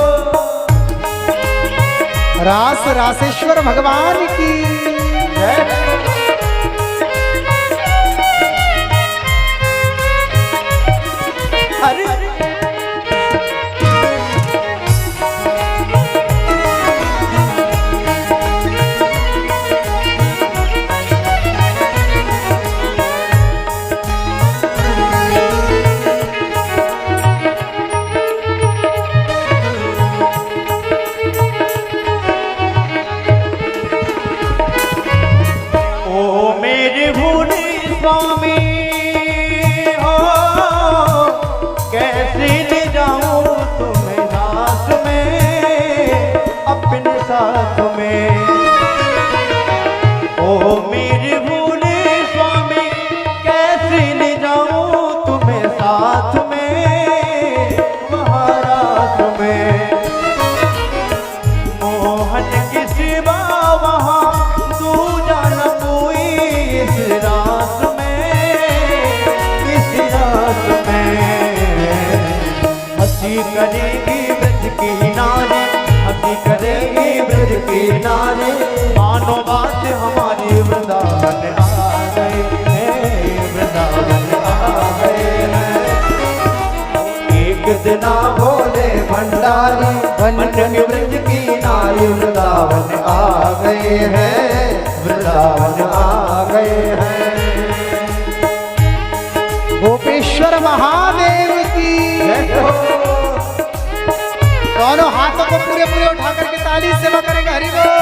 रास रासेश्वर भगवान की जय। किनारे मानो बात हमारी वृंदावन आ गए हैं, वृंदावन आ गए हैं। एक दिना भोले भंडारी बन के ब्रज की नारी वृंदावन आ गए हैं, वृंदावन आ गए हैं। गोपेश्वर महादेव की दोनों हाथों को पूरे पूरे उठा करके ताली सेवा करेंगे। हरि बोल।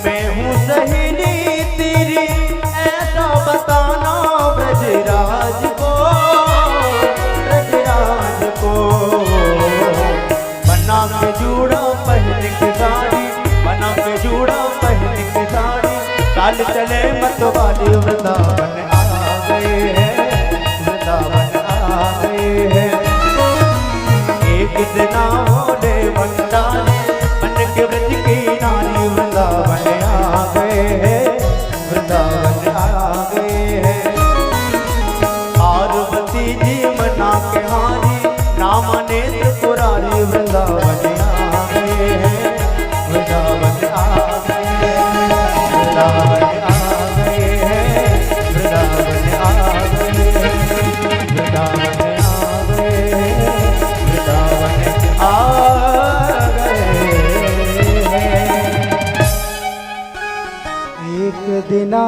मैं हूँ सहेली तेरी ऐसा बताना ब्रजराज को, ब्रजराज को। बना के जूड़ा पहन के साड़ी, बना के जूड़ा पहन के साड़ी, चाल चले मत वाली वृंदावन आ गए हैं, वृंदावन आ गए हैं। एक दिना भोले भंडारी ब्रज की नारी वृंदावन आ गए हैं, वृंदावन आ गए हैं। पार्वती जी मना के हारी नाम नेत्र पुरारी वृंदावन आ गए हैं, वृंदावन आ गए हैं, वृंदावन आ गए हैं, वृंदावन आ गए हैं, वृंदावन आ गए हैं, वृंदावन आ एक दिना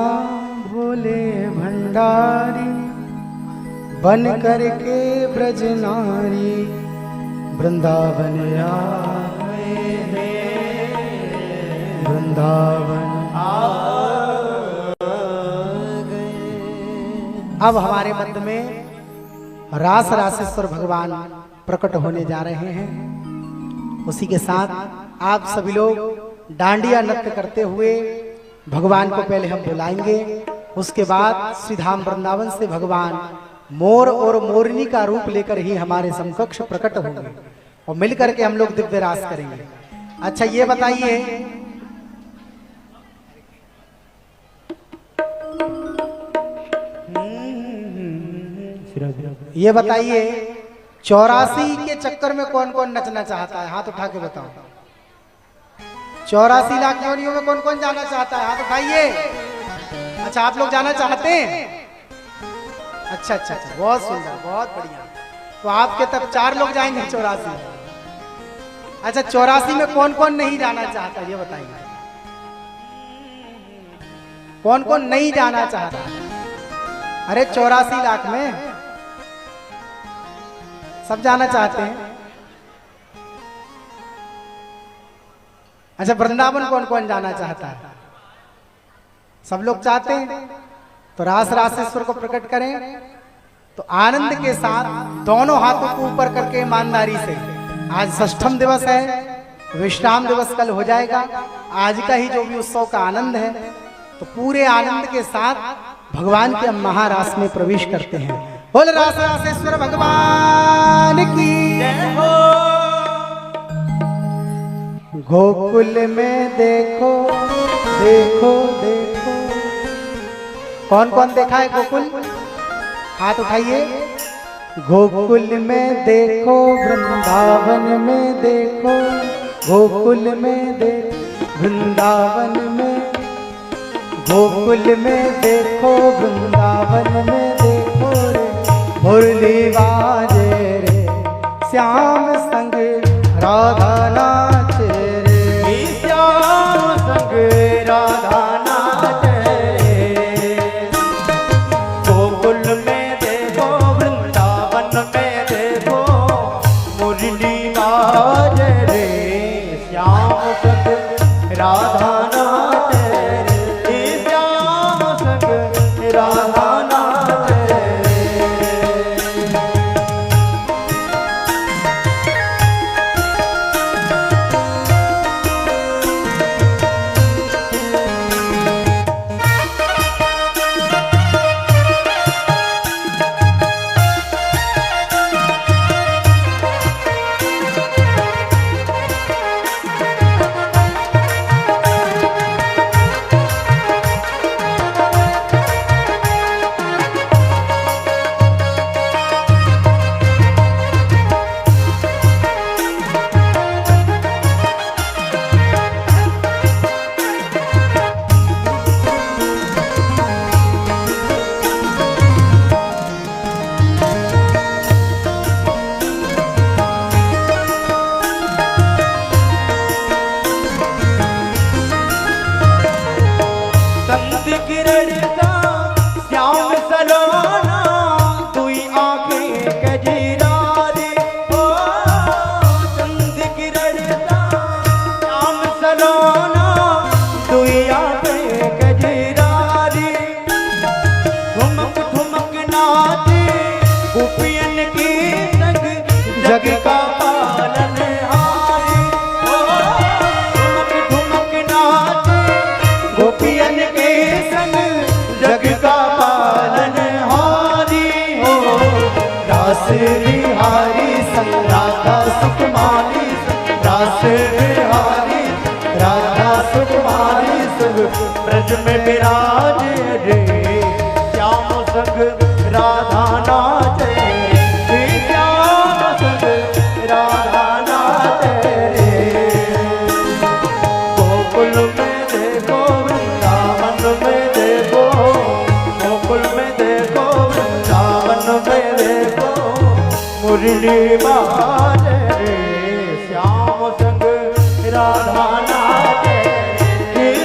भोले भंडारी बन करके ब्रज नारी वृंदावन आ गए हैं, वृंदावन आ गए। अब हमारे मध्य में रास रासेश्वर भगवान प्रकट होने जा रहे हैं। उसी के साथ आप सभी लोग डांडिया नृत्य करते हुए भगवान को पहले हम बुलाएंगे। उसके बाद श्री धाम वृंदावन से भगवान मोर और मोरनी का रूप लेकर ही हमारे समकक्ष प्रकट होंगे और मिलकर के हम लोग दिव्य रास करेंगे। अच्छा ये बताइए, ये बताइए 84 के चक्कर में कौन कौन नचना चाहता है? हाथ उठा के बताओ। 84 लाख योनियों में कौन कौन जाना चाहता है? हाथ उठाइए। अच्छा आप लोग जाना चाहते हैं? अच्छा अच्छा अच्छा, बहुत सुंदर, बहुत बढ़िया। तो आपके तब 4 लोग जाएंगे 84। अच्छा 84 में कौन कौन नहीं जाना चाहता ये बताइए। कौन कौन नहीं जाना चाहता? अरे 84 लाख में सब जाना चाहते हैं। अच्छा वृंदावन कौन कौन जाना चाहता है? सब लोग चाहते हैं। तो रास रासेश्वर को प्रकट करें तो आनंद के साथ दोनों हाथों को ऊपर करके ईमानदारी से। आज षष्ठम दिवस है, विश्राम दिवस कल हो जाएगा। आज का ही जो भी उत्सव का आनंद है, तो पूरे आनंद के साथ भगवान के महारास में प्रवेश करते हैं। बोल रास रासेश्वर भगवान की जय हो। गोकुल में देखो देखो देखो, कौन कौन देखा है गोकुल? हाथ उठाइए। गोकुल में देखो, वृंदावन में देखो, गोकुल में देखो, वृंदावन में, गोकुल में देखो, वृंदावन में देखो रे, मुरली बाजे रे, श्याम संग राधा नाचे रे, श्याम संग राधा नाचे रे। गोकुल में देखो, वृंदावन में देखो, मुरली बाजे जग का पालनहारी। ओ ठुमक ठुमक नाचे गोपियन के संग जग का पालनहारी। हो रास बिहारी संग राधा सुकुमारी, रास बिहारी राधा सुकुमारी संग ब्रज में विराजे रे। श्याम संग राधा नाचे, श्याम संग राधा नाचे रे। गोकुल में देखो वृंदावन में देखो, गोकुल में देखो वृंदावन में देखो, मुरली बाजे रे। श्याम संग राधा नाचे,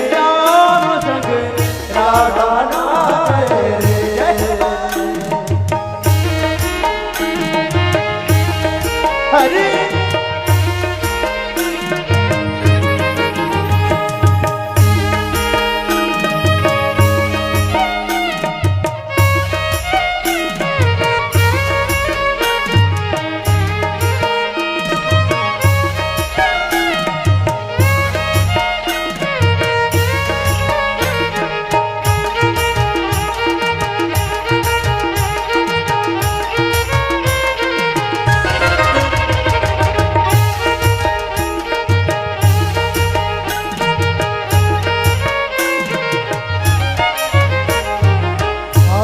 श्याम संग राधा नाचे रे। हरे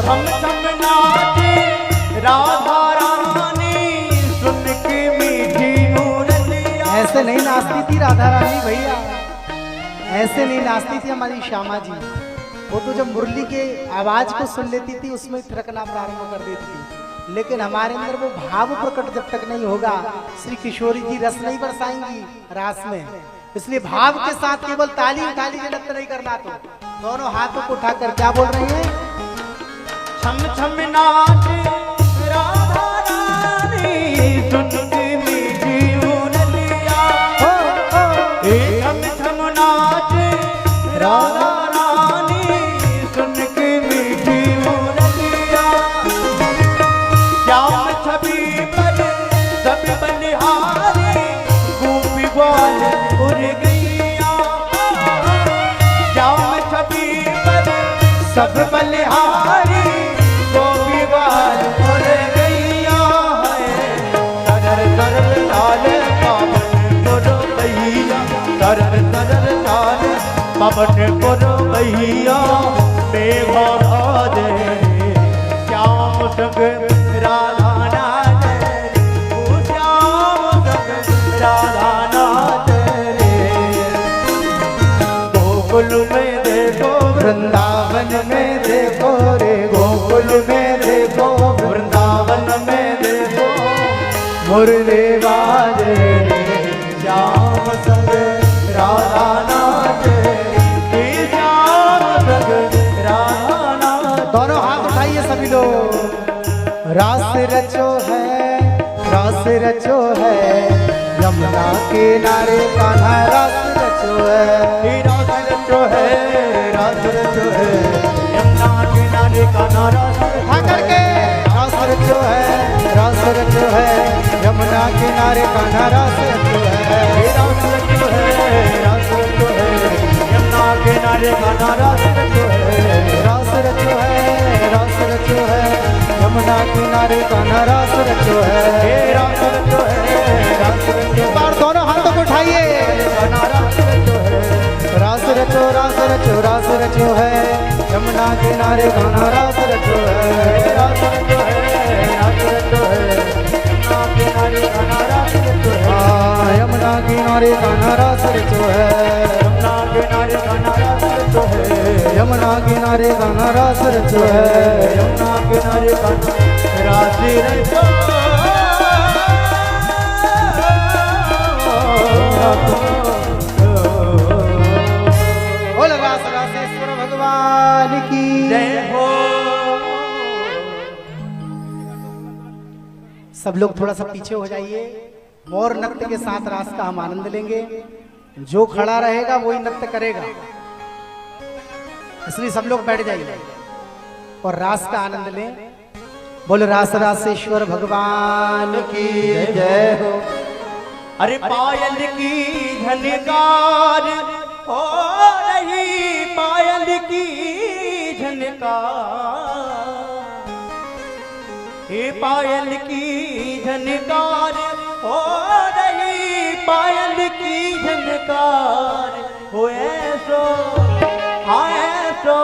हम सब नाचे राधा रानी, सुन के मीठी मुरलिया। ऐसे नहीं नाचती थी राधा रानी भैया, ऐसे नहीं नाचती थी हमारी श्यामा जी। वो तो जब मुरली के आवाज को सुन लेती थी उसमें थिरकना प्रारंभ कर देती थी। लेकिन हमारे अंदर वो भाव प्रकट जब तक नहीं होगा, श्री किशोरी जी रस नहीं बरसाएंगी रास में। इसलिए भाव के साथ केवल ताली ताली से नृत्य नहीं करना। तो दोनों हाथों को उठाकर क्या बोल रही है? छम छम नाचे राधा रानी, सुन के मीठी मुरलिया। हे छम छम नाचे राधा रानी, सुन के मीठी मुरलिया। श्याम छवि पर सब बलिहारी, गोपी ग्वाल उड़ गैया। श्याम छवि पर सब बलिहारी, गोपी ग्वाल उड़ गैया है। तरर तरर ताल पावन पुरो भैया, तरर तरर ताल पावन पुरो भैया। मेघा भाजे श्याम संग राधा नाचे रे। ओ श्याम संग राधा नाचे रे। गोकुल में देखो वृंदावन में देखो रे, गोकुल में देखो वृंदावन में देखो, मुरली बाजे रे। श्याम संग राधा नाचे, श्याम संग राधा नाचे। दोनों हाथ उठाइए सभी लोग। रास रचो है, रास रचो है, यमुना किनारे कान्हा रास रचो है। रास रचो है, रास रचो है, यमुना किनारे कान्हा रास उठा करके रास रचो है, रास रचो है, यमुना किनारे कान्हा रास रचो है। रास रचो है, रास रचो है, यमुना किनारे कान्हा रास रचो है। रास रचो है, रास रचो है, यमुना किनारे कान्हा रास रचो है। रास रचो है, रास रचो एक बार दोनों हाथों को उठाइए। कान्हा रास रचो है। रास रचो, रास रचो, रास रचो है, यमुना किनारे कान्हा रास रचो है। रास रचो है, रास रचो है, यमुना किनारे कान्हा रास रचो है। यमुना किनारे कान्हा रास रचो है। यमुना किनारे कान्हा रास रचो है। यमुना किनारे कान्हा रास रचो है। यमुना किनारे कान्हा रास रचो। बोल रास रासेश्वर भगवान की जय हो। सब लोग थोड़ा सा पीछे हो जाइए और नृत्य के साथ रास का हम आनंद लेंगे। जो खड़ा रहेगा वही नृत्य करेगा, इसलिए सब लोग बैठ जाइए और रास का आनंद लें। बोल रास रासेश्वर भगवान की जय हो। अरे पायल की झनकार हो रही, पायल की झनकार, हे पायल की झनकार हो रही, पायल की झनकार हो ऐसो, हाँ ऐसो,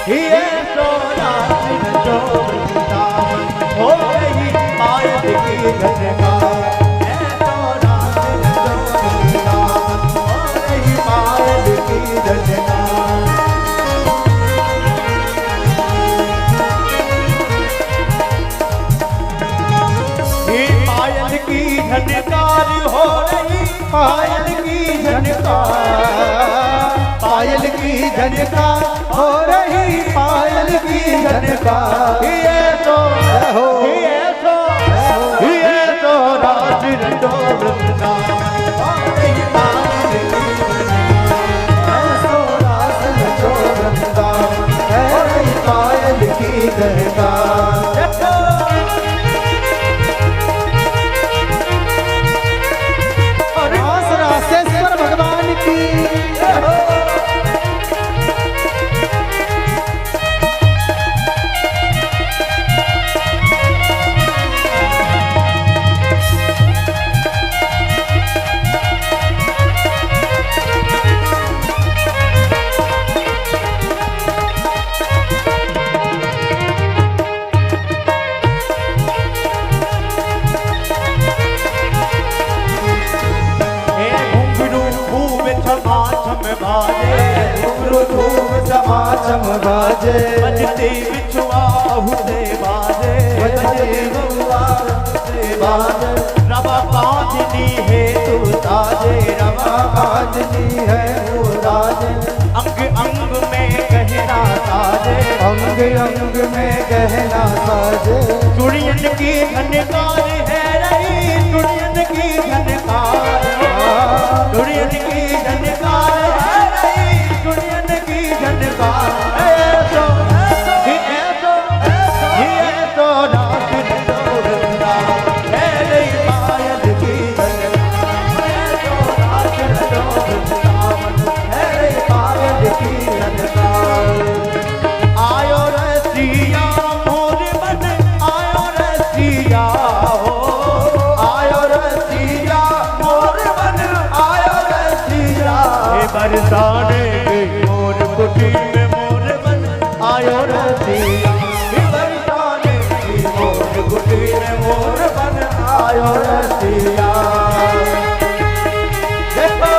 ही ऐसो रात जो वृंदावन हो रही, पायल की झनकार ऐसो रात जो वृंदावन हो रही, पायल की झनकार। पायल की झनकार हो रही, पायल की झनकार, पायल की झनकार हो रही, पायल की झनकार। ये तो राज रंडो वृंदावन हो रही, पायल की झनकार, ऐसो राज रंडो वृंदावन हो रही, पायल की झनकार। रास रासेश्वर भगवान की जय हो। समाचम बाजे बजते बिछुआ हुते बाजे, बजते बिछुआ हुते बाजे। रवा कांचनी है तू ताजे, रवा कांचनी है तू ताजे। अंग अंग में गहना साजे, अंग अंग में गहना साजे। चुड़ियन की झनकार है रही, चुड़ियन की झनकार, चुड़ियन की झनकार है रही, चुड़ियन की झनकार। ऐसो ऐसो ऐसो रात रंडो वृंदावन है रही, पायल की झनकार। ऐसो रात रंडो वृंदावन है रही, पायल की झनकार। आयो रसिया मोर मन, आयो रसिया हो, आयो रसिया मोर मन, आयो रसिया। हे बरसाने मोर कुटी में मोर मन, आयो रसिया। हे बरसाने मोर कुटी में मोर मन, आयो रसिया। देखो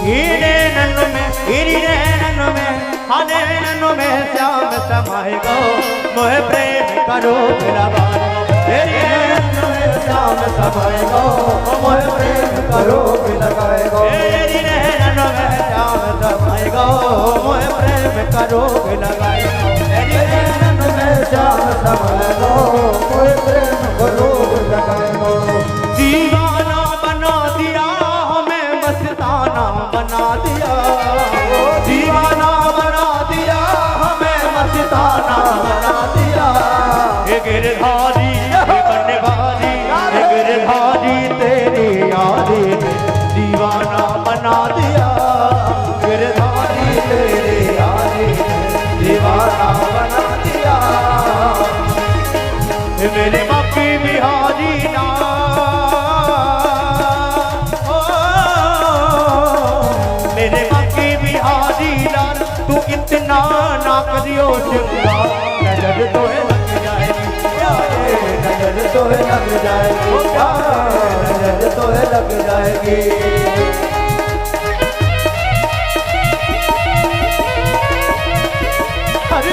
हीरे नन्नु में, हीरे नन्नु में, हने नन्नु में श्याम समाए गो, मोह प्रेम करो बिलवाए गो। हीरे नन्नु में श्याम समाए गो, मोह प्रेम करो बिलवाए गो। हीरे नन्नु में श्याम समाए गो, मोह प्रेम करो बिलवाए गो। हीरे नन्नु में श्याम समाए गो, मोह प्रेम करो बिलवाए गो। दीवाना बना दिया हमें, मस्ताना बना दिया, दीवाना बना दिया हमें, मस्ताना बना दिया। हे गिरधारी हे बनवारी, हे गिरधारी तेरी यादी में दीवाना बना दिया, गिरधारी तेरी यादी में दीवाना बना दिया। हे मेरे बापी बिहारी ना, मेरे बाकी बिहारी लाल, तू इतना ना करियो श्रृंगार, नजर तो लग जाएगी, नजर तो लग जाएगी, नजर तो लग जाएगी। अरे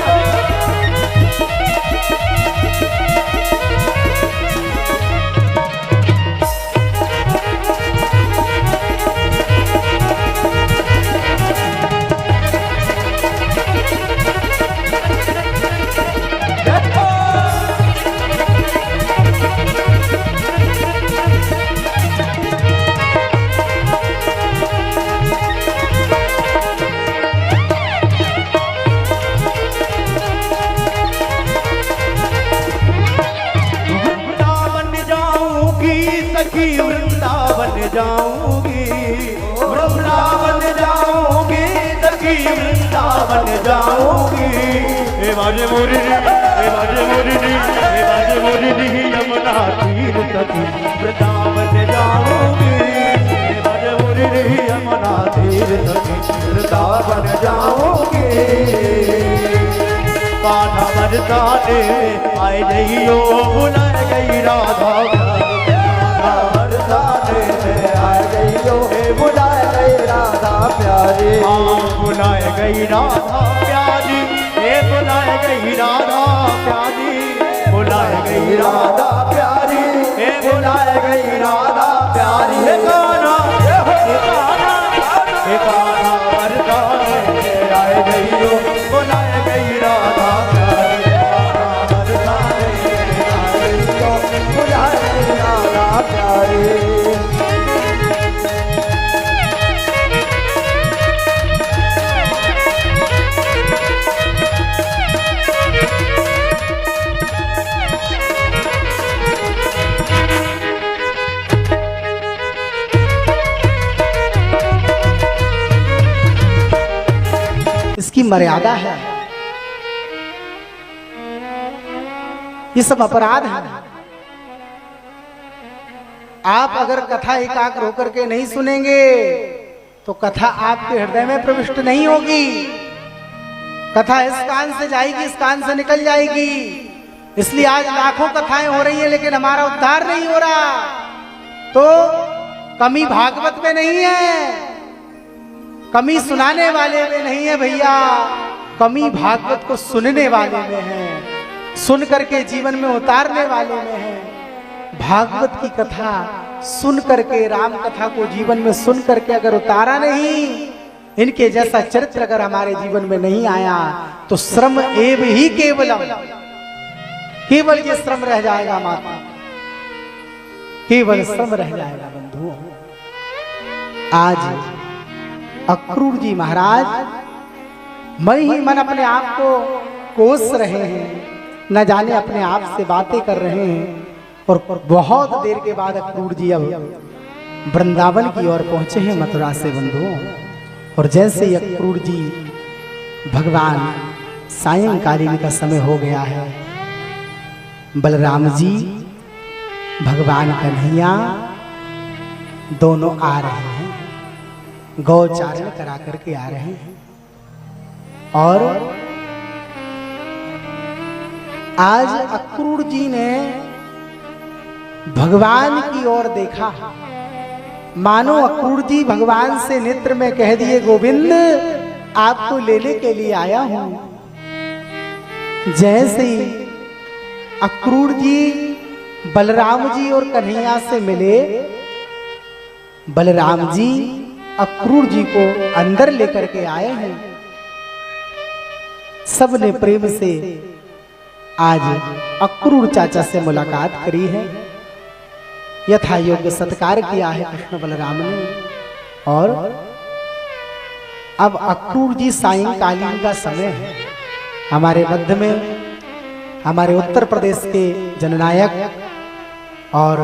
बन जाऊंगी। हे बाजे मुरली, हे बाजे मुरली, हे बाजे मुरली, यमुना तीर सखी वृंदावन जाऊंगी। हे बाजे मुरली, यमुना तीर सखी वृंदावन जाऊंगी। कान्हा बरसाने आए जइयो बुलाए गई राधा, बरसाने आए जइयो बुलाए गई राधा प्यारी। बुलाए गई राधा प्यारी, हे बुलाए गई राधा प्यारी, बुलाए गई राधा प्यारी, हे बुलाए गई राधा प्यारी। हे कान्हा, हे कान्हा, हे कान्हा बरसाने आए जइयो बुलाए गई राधा प्यारी, बरसाने आए जइयो बुलाए गई राधा प्यारी। इसकी मर्यादा है, ये सब अपराध है। आप अगर कथा एकाग्र होकर के नहीं सुनेंगे तो कथा आपके हृदय में प्रविष्ट नहीं होगी। कथा इस कान से जाएगी, इस कान से निकल जाएगी। इसलिए आज लाखों कथाएं हो रही हैं लेकिन हमारा उद्धार नहीं हो रहा। तो कमी भागवत में नहीं है, कमी सुनाने वाले में नहीं है भैया, कमी भागवत को सुनने वाले में है, सुन करके जीवन में उतारने वाले में है। भागवत की कथा सुन करके, राम कथा को जीवन में सुन करके अगर उतारा नहीं, इनके जैसा चरित्र अगर हमारे जीवन में नहीं आया तो श्रम एव ही केवलम, केवल ये श्रम रह जाएगा माता, केवल श्रम रह जाएगा बंधुओं। आज अक्रूर जी महाराज मन ही मन अपने आप को कोस रहे हैं, न जाने अपने आप से बातें कर रहे हैं। और बहुत देर के बाद अक्रूर जी अब वृंदावन की ओर पहुंचे हैं मथुरा से बंधुओं। और जैसे ही अक्रूर जी, भगवान सायंकालीन का समय हो गया है, बलराम जी, भगवान कन्हैया दोनों आ रहे हैं, गौचारण करा करके आ रहे हैं। और आज अक्रूर जी ने भगवान की ओर देखा, मानो अक्रूर जी भगवान से नेत्र में कह दिए, गोविंद आपको लेने के लिए आया हूं। जैसे ही अक्रूर जी बलराम जी और कन्हैया से मिले, बलराम जी अक्रूर जी को अंदर लेकर के आए हैं। सबने प्रेम से आज अक्रूर चाचा से मुलाकात करी है, यथा योग्य सत्कार किया है कृष्ण बलराम ने। और अब अक्रूर जी सायंकालीन का समय है, हमारे मध्य में हमारे उत्तर प्रदेश के जननायक और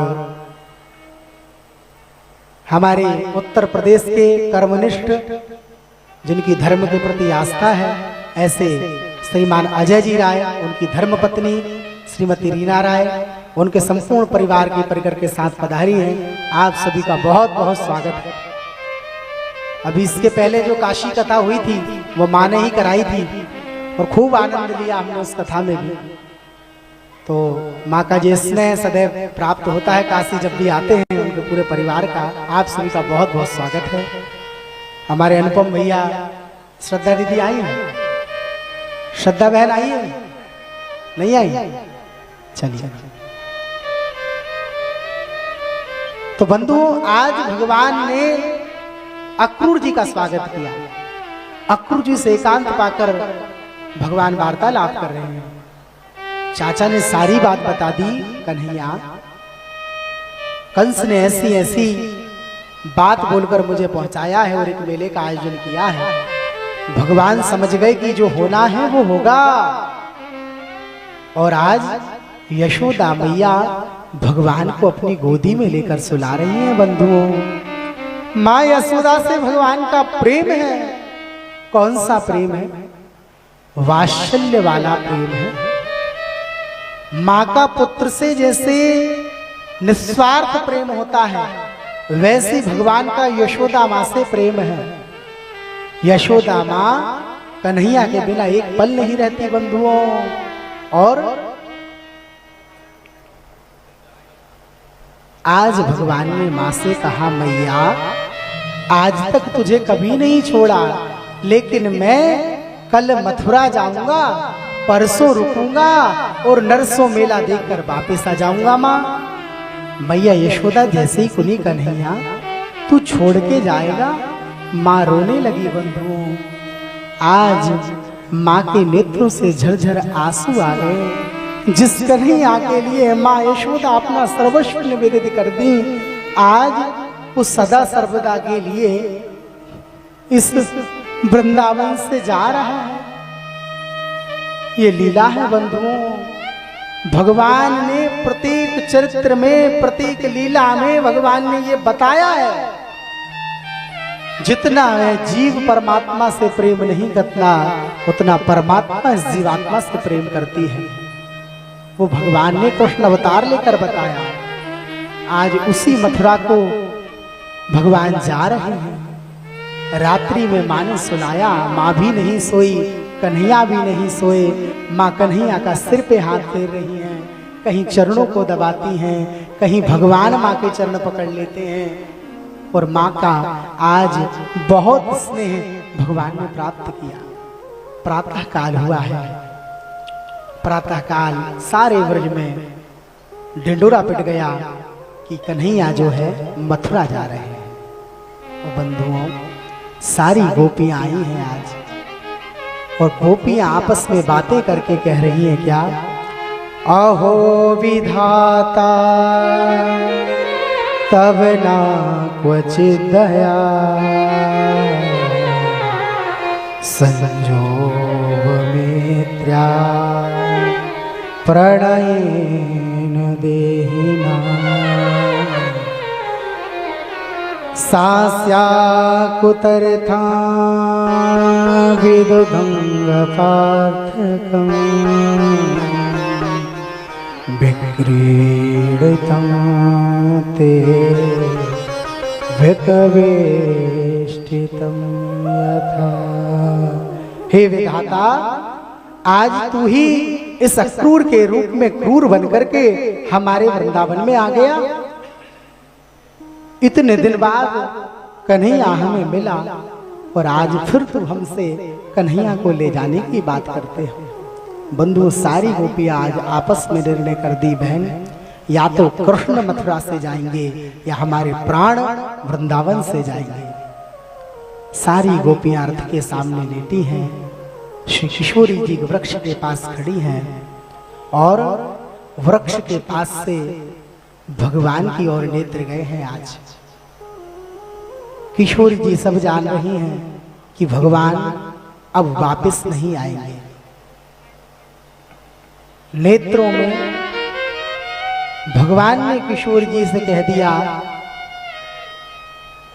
हमारे उत्तर प्रदेश के कर्मनिष्ठ, जिनकी धर्म के प्रति आस्था है, ऐसे श्रीमान अजय जी राय, उनकी धर्मपत्नी श्रीमती रीना राय, उनके संपूर्ण परिवार के परिकर के साथ पधारी हैं। आप सभी का बहुत बहुत स्वागत है। अभी इसके पहले जो काशी कथा हुई थी वो माँ ने ही कराई थी और खूब आनंद लिया हमने उस कथा में भी। तो माँ का जो स्नेह सदैव प्राप्त होता है काशी जब भी आते हैं, उनके पूरे परिवार का आप सभी का बहुत बहुत स्वागत है। हमारे अनुपम भैया, श्रद्धा दीदी आई हैं, श्रद्धा बहन आई है, नहीं आई? चलिए। तो बंधुओं, आज भगवान ने अक्रूर जी का स्वागत किया। अक्रूर जी से एकांत पाकर भगवान वार्तालाप कर रहे हैं। चाचा ने सारी बात बता दी, कन्हैया कंस ने ऐसी ऐसी बात बोलकर मुझे पहुंचाया है और एक मेले का आयोजन किया है। भगवान समझ गए कि जो होना है वो होगा। और आज यशोदा मैया भगवान को अपनी गोदी में लेकर सुला रही हैं। बंधुओं, माँ यशोदा से भगवान का प्रेम है। कौन सा प्रेम है? वात्सल्य वाला प्रेम है। माँ का पुत्र से जैसे निस्वार्थ प्रेम होता है, वैसे भगवान का यशोदा माँ से प्रेम है। यशोदा माँ कन्हैया के बिना एक पल नहीं रहती बंधुओं। और आज भगवान ने माँ से कहा, मैया आज तक तुझे कभी नहीं छोड़ा, लेकिन मैं कल मथुरा जाऊंगा, परसों रुकूंगा और नरसों मेला देखकर वापस आ जाऊंगा। माँ मैया यशोदा जैसे ही कुनी, कन्हैया तू छोड़ के जाएगा। माँ रोने लगी बंधुओं। आज माँ के नेत्रों से झरझर आंसू आ गए। जिस कन्हैया के लिए माँ यशोदा अपना सर्वस्व निवेदित कर दी, आज उस सदा सर्वदा के लिए इस वृंदावन से जा रहा है। ये लीला है बंधुओं। भगवान ने प्रत्येक चरित्र में, प्रत्येक लीला में भगवान ने ये बताया है, जितना है जीव परमात्मा से प्रेम नहीं करता, उतना परमात्मा इस जीवात्मा से प्रेम करती है। वो भगवान ने कृष्ण अवतार लेकर बताया। आज उसी मथुरा को भगवान जा रहे हैं। रात्रि में माँ ने सुनाया, माँ भी नहीं सोई, कन्हैया भी नहीं सोए। माँ कन्हैया का सिर पे हाथ फेर रही हैं, कहीं चरणों को दबाती हैं, कहीं भगवान माँ के चरण पकड़ लेते हैं। और माँ का आज बहुत स्नेह भगवान ने प्राप्त किया। प्रातः काल हुआ है। प्रातः काल सारे व्रज में ढिंडोरा पिट गया कि कन्हैया जो है मथुरा जा रहे हैं। और बंधुओं, सारी गोपियां आई हैं आज, और गोपियां आपस में बातें करके कह रही हैं क्या, अहो विधाता तब ना क्वचित दया, संजोग मित्रा प्रणयेन देहिना, सास्या कुतर्था विदुदंग पार्थकम् विक्रीडितं ते विकवेष्टितं यथा। हे विधाता, आज तू ही इस अक्रूर के रूप में क्रूर बनकर के हमारे वृंदावन में आ गया। इतने दिन बाद कन्हैया हमें मिला, और आज फिर तू हमसे कन्हैया को ले जाने की बात करते हो। बंधु, सारी गोपियां आज आपस में निर्णय कर दी, बहन या तो कृष्ण मथुरा से जाएंगे या हमारे प्राण वृंदावन से जाएंगे। सारी गोपियां रथ के सामने लेटी हैं। श्री किशोरी जी वृक्ष के पास खड़ी हैं, और वृक्ष के पास से भगवान की ओर नेत्र गए हैं। आज किशोरी जी सब जान रही हैं कि भगवान अब वापस नहीं आएंगे। नेत्रों में भगवान ने किशोर जी से कह दिया,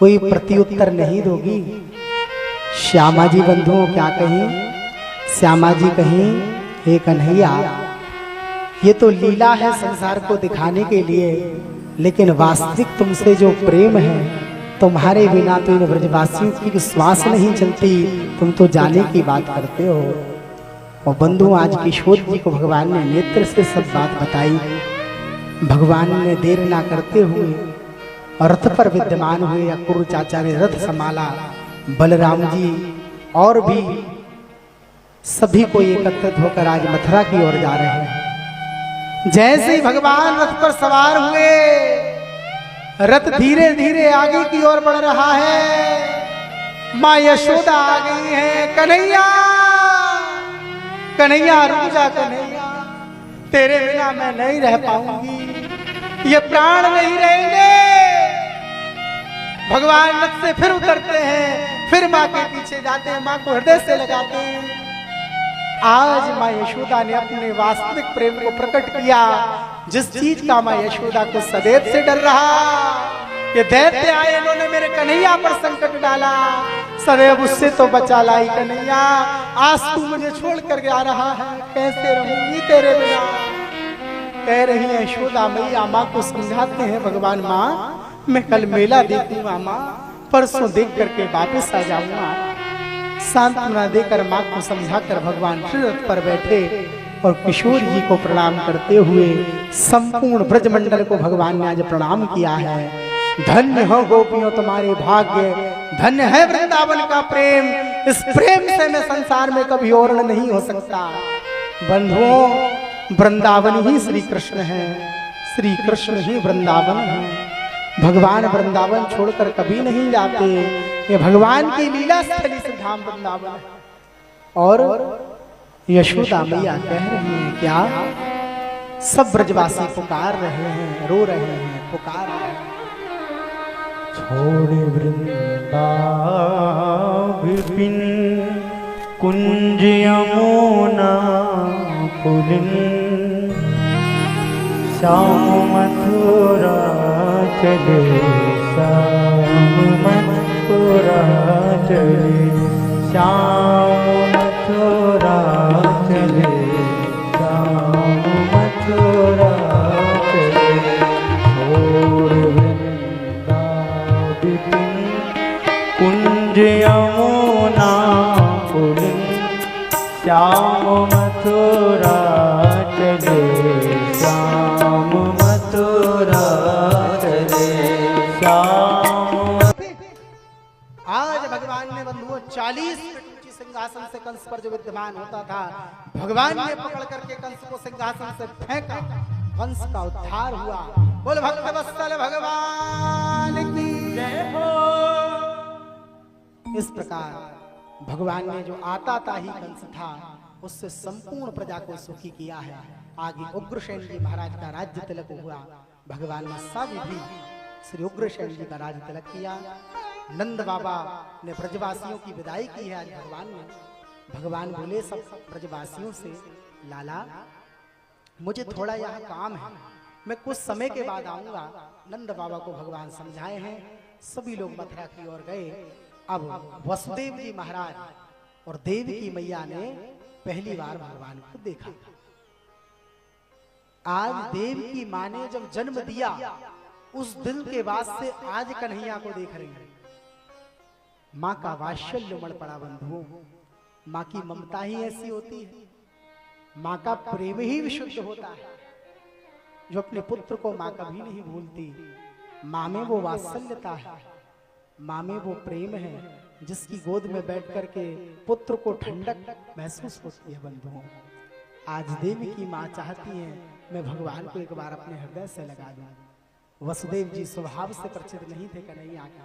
कोई प्रत्युत्तर नहीं दोगी? श्यामा जी बंधुओं क्या कहीं? श्यामा जी कहीं, हे कन्हैया, ये तो लीला है संसार को दिखाने के लिए, लेकिन वास्तविक तुमसे जो प्रेम है, तुम्हारे बिना तो इन ब्रजवासियों की श्वास नहीं चलती। तुम तो जाने की बात करते हो। और बंधु, आज किशोर जी को भगवान ने नेत्र से सब बात बताई। भगवान ने देर ना करते हुए रथ पर विद्यमान हुए, अक्रूर चाचा ने रथ संभाला। बलराम जी और भी सभी को एकत्रित होकर आज मथुरा की ओर जा रहे हैं। जैसे ही भगवान रथ पर सवार हुए, रथ धीरे धीरे आगे की ओर बढ़ रहा है। माँ यशोदा आ गई है। कन्हैया, कन्हैया रुक जा, कन्हैया, तेरे बिना मैं नहीं रह पाऊंगी, ये प्राण नहीं रहेंगे। भगवान रथ से फिर उतरते हैं, फिर माँ के पीछे जाते हैं, माँ को हृदय से लगाते हैं। आज माँ यशोदा ने अपने वास्तविक प्रेम को प्रकट किया, जिस चीज का माँ यशोदा को सदैव से डर रहा। ये दैत्य आए, इन्होंने मेरे कन्हैया पर संकट डाला, सदैव उससे तो बचा लाई कन्हैया। आज तू मुझे छोड़ कर जा रहा है, कैसे रहूंगी तेरे बिना। कह रही है यशोदा मैया, माँ को समझाते हैं भगवान, माँ मैं कल मेला देखूंगा, माँ परसों देख करके वापस आ जाऊंगा। सांत्वना देकर माँ को समझाकर भगवान रथ पर बैठे और किशोर जी को प्रणाम करते हुए संपूर्ण ब्रजमंडल को भगवान ने आज प्रणाम किया है। धन्य हो गोपियों तुम्हारे भाग्य, धन्य है वृंदावन का प्रेम, इस प्रेम से मैं संसार में कभी और नहीं हो सकता। बंधुओं, वृंदावन ही श्री कृष्ण है, श्री कृष्ण ही वृंदावन है। भगवान वृंदावन छोड़कर कभी नहीं जाते, ये भगवान की लीला स्थली से धाम वृंदावन है। और यशोदा मैया कह रही हैं क्या, सब ब्रजवासी पुकार रहे हैं, रो रहे हैं, पुकार रहे हैं। छोड़े वृंदा विपिन कुंज यमुना पुलिन, श्याम मथुरा चले, श्याम मथुरा चले, श्याम मथुरा चले, श्याम मथुरा चले। छोड़ वृंदा विपिन कुंज यमुना पुलिन, श्याम मथुरा चले, श्याम मथुरा चले, श्याम। आज भगवान ने बंधुओं 40 फीट ऊंची सिंहासन से कंस पर जो विद्यमान होता था, भगवान ने पकड़ करके कंस को सिंहासन से फेंका, कंस का उद्धार हुआ। बोल भक्त वत्सल भगवान की जय हो। इस प्रकार भगवान ने जो आता ही कंस था, उससे संपूर्ण प्रजा को सुखी किया है। आगे उग्रसेन जी महाराज का राज्य तिलक हुआ। भगवान ने सविधि श्री उग्रसेन जी का राज्य तिलक किया। नंद बाबा ने ब्रजवासियों की विदाई की है। आज भगवान बोले सब ब्रजवासियों से, लाला मुझे थोड़ा यहाँ काम है, मैं कुछ समय के बाद आऊंगा। नंद बाबा को भगवान समझाए हैं। सभी लोग मथुरा की ओर गए। अब वसुदेव जी महाराज और देवी की मैया ने पहली बार भगवान को देखा। आज देव की माँ ने जब जन्म दिया, उस दिन के बाद से आज कन्हैया को देख रही है। माँ का वात्सल्य उमड़ पड़ा बंधुओं। माँ की ममता ही ऐसी होती है, माँ का प्रेम ही विशुद्ध होता है। जो अपने पुत्र को माँ कभी नहीं भूलती। माँ में वो वात्सल्यता है, माँ में वो प्रेम है, जिसकी गोद में बैठ करके पुत्र को ठंडक महसूस होती है। बंधुओं, आज देवी की माँ चाहती है मैं भगवान को एक बार अपने हृदय से लगा दूं। वसुदेव जी स्वभाव से परिचित नहीं थे कन्हैया का।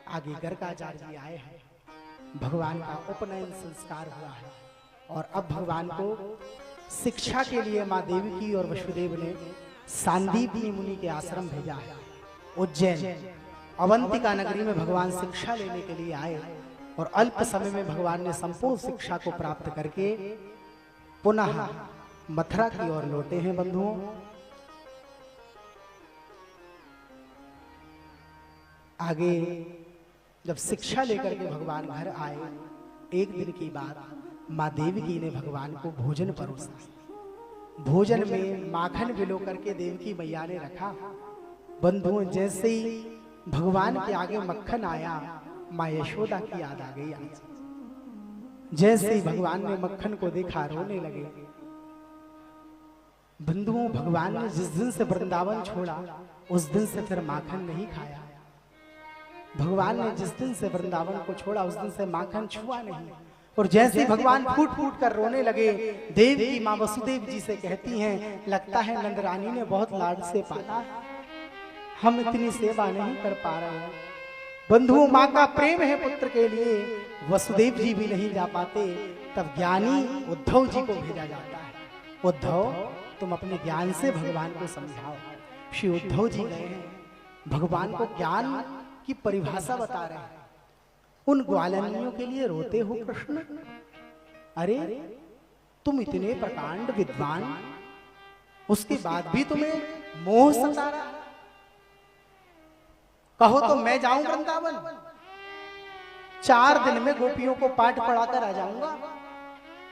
आगे गर्गाचार्य जी आए हैं। भगवान का उपनयन संस्कार हुआ है और अब भगवान को शिक्षा के लिए माँ देवकी और वसुदेव ने सांदीपनी मुनि के आश्रम भेजा है। उज्जैन अवंतिका नगरी में भगवान शिक्षा लेने के लिए आए और अल्प समय में भगवान ने संपूर्ण शिक्षा को प्राप्त करके पुनः मथुरा की ओर लौटे हैं। बंधुओं, आगे जब शिक्षा लेकर के भगवान घर आए, एक दिन की बात, माँ देवकी ने भगवान को भोजन परोसा। भोजन में माखन भिगो करके देवकी मैया ने रखा। बंधुओं, जैसे ही भगवान के आगे मक्खन आया, माँ यशोदा की याद आ गई। जैसे ही भगवान ने मक्खन को देखा, रोने लगे। बंधुओं, भगवान ने जिस दिन से वृंदावन छोड़ा, उस दिन से फिर माखन नहीं खाया। भगवान ने जिस दिन से वृंदावन को छोड़ा, उस दिन से माखन छुआ नहीं। और जैसे ही भगवान फूट फूट कर रोने लगे, देव की माँ वसुदेव जी से कहती हैं, लगता है नंद रानी ने बहुत लाड से पाला, हम इतनी सेवा नहीं कर पा रहे हैं। बंधुओं, माँ का प्रेम है पुत्र के लिए, वसुदेव जी भी नहीं जा पाते। तब ज्ञानी उद्धव जी को भेजा जाता है। उद्धव, तुम अपने ज्ञान से भगवान को समझाओ। श्री उद्धव जी गए हैं, भगवान को ज्ञान की परिभाषा बता रहे हैं। उन ग्वालनियों के लिए रोते हो कृष्ण? अरे तुम इतने प्रकांड विद्वान, उसके बाद भी तुम्हें मोह सता रहा। कहो तो मैं जाऊं वृंदावन, 4 दिन में गोपियों को पाठ पढ़ाकर आ जाऊंगा।